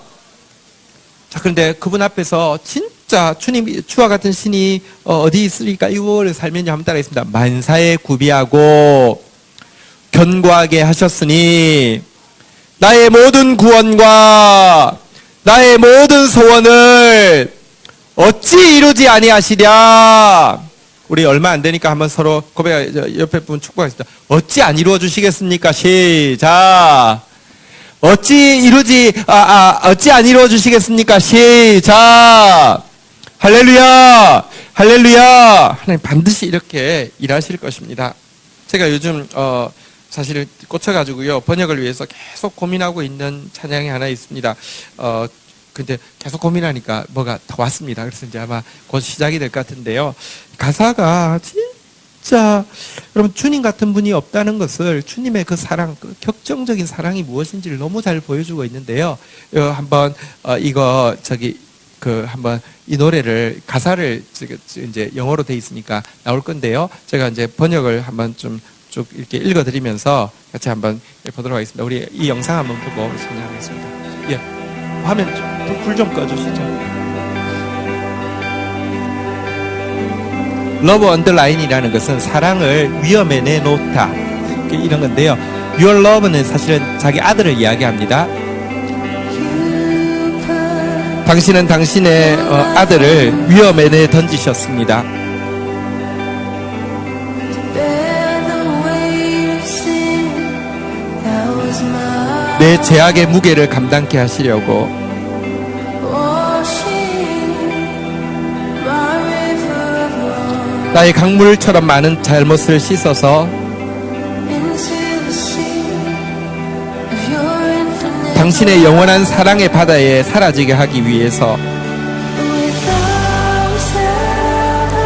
자, 그런데 그분 앞에서 진짜 주와 같은 신이 어디 있으리까? 이거를 살면요, 한번 따라하겠습니다. 만사에 구비하고 견고하게 하셨으니 나의 모든 구원과 나의 모든 소원을 어찌 이루지 아니하시랴. 우리 얼마 안 되니까 한번 서로 고백, 옆에 분 축복하겠습니다. 어찌 안 이루어 주시겠습니까? 시작. 어찌 안 이루어 주시겠습니까? 시작. 할렐루야. 할렐루야. 하나님 반드시 이렇게 일하실 것입니다. 제가 요즘 사실 꽂혀가지고요, 번역을 위해서 계속 고민하고 있는 찬양이 하나 있습니다. 근데 계속 고민하니까 뭐가 더 왔습니다. 그래서 이제 아마 곧 시작이 될 것 같은데요. 가사가 진짜, 여러분, 주님 같은 분이 없다는 것을, 주님의 그 사랑, 그 격정적인 사랑이 무엇인지를 너무 잘 보여주고 있는데요. 한번, 한번 이 노래를, 가사를 이제 영어로 돼 있으니까 나올 건데요. 제가 이제 번역을 한번 좀 쭉 이렇게 읽어드리면서 같이 한번 보도록 하겠습니다. 우리 이 영상 한번 보고 찬양하겠습니다. 예. 화면 불 좀 꺼주시죠. 러브 언더라인이라는 것은 사랑을 위험에 내놓다, 이런 건데요. Your love는 사실은 자기 아들을 이야기합니다. 당신은 당신의 아들을 위험에 내던지셨습니다. 내 죄악의 무게를 감당케 하시려고 나의 강물처럼 많은 잘못을 씻어서 당신의 영원한 사랑의 바다에 사라지게 하기 위해서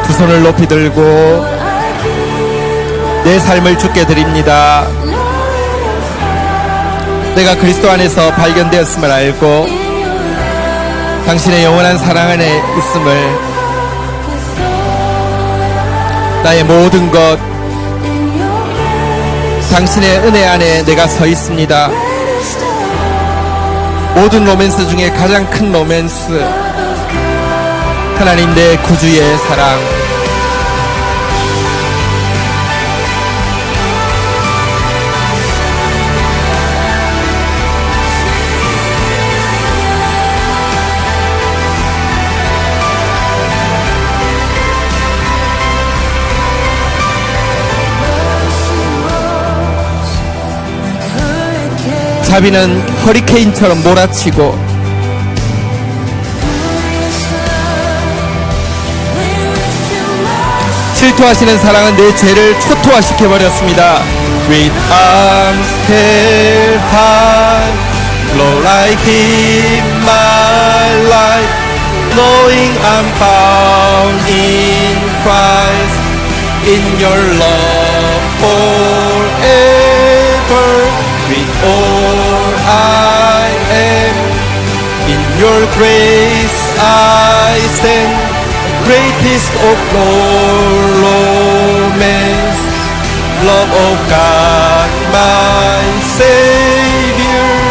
두 손을 높이 들고 내 삶을 주께 드립니다. 내가 그리스도 안에서 발견되었음을 알고 당신의 영원한 사랑 안에 있음을, 나의 모든 것, 당신의 은혜 안에 내가 서 있습니다. 모든 로맨스 중에 가장 큰 로맨스, 하나님 내 구주의 사랑. 자비는 허리케인처럼 몰아치고 질투하시는 사랑은 내 죄를 초토화시켜버렸습니다. With arms held high, low like in my life, knowing I'm found in Christ, in your love forever, with all I am, in your grace I stand, greatest of all romance, love of God my Savior.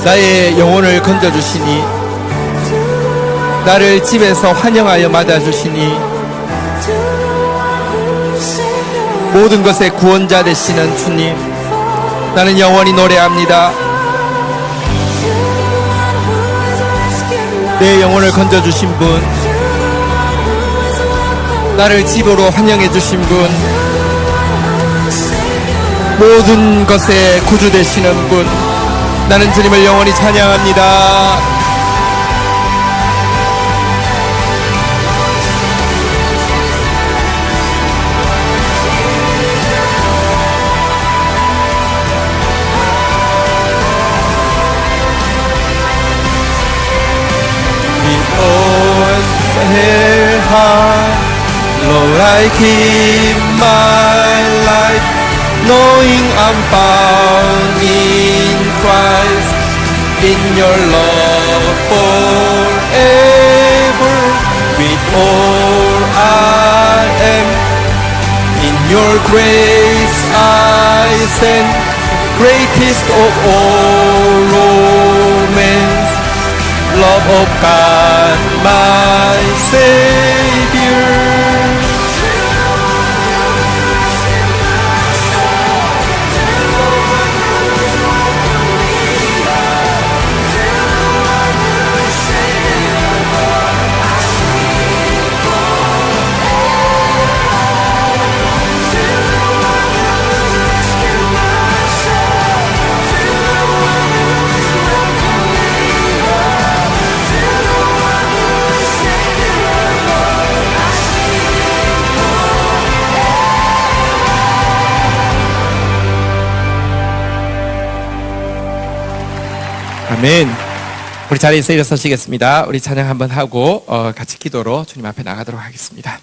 나의 영혼을 건져주시니, 나를 집에서 환영하여 맞아주시니, 모든 것의 구원자 되시는 주님, 나는 영원히 노래합니다. 내 영혼을 건져주신 분, 나를 집으로 환영해 주신 분, 모든 것의 구주 되시는 분, 나는 주님을 영원히 찬양합니다. Lord, I keep my life, knowing I'm found in Christ, in your love forever, with all I am, your grace I stand, greatest of all romance, love of God, my Savior. 아멘. 우리 자리에서 일어서시겠습니다. 우리 찬양 한번 하고 같이 기도로 주님 앞에 나가도록 하겠습니다.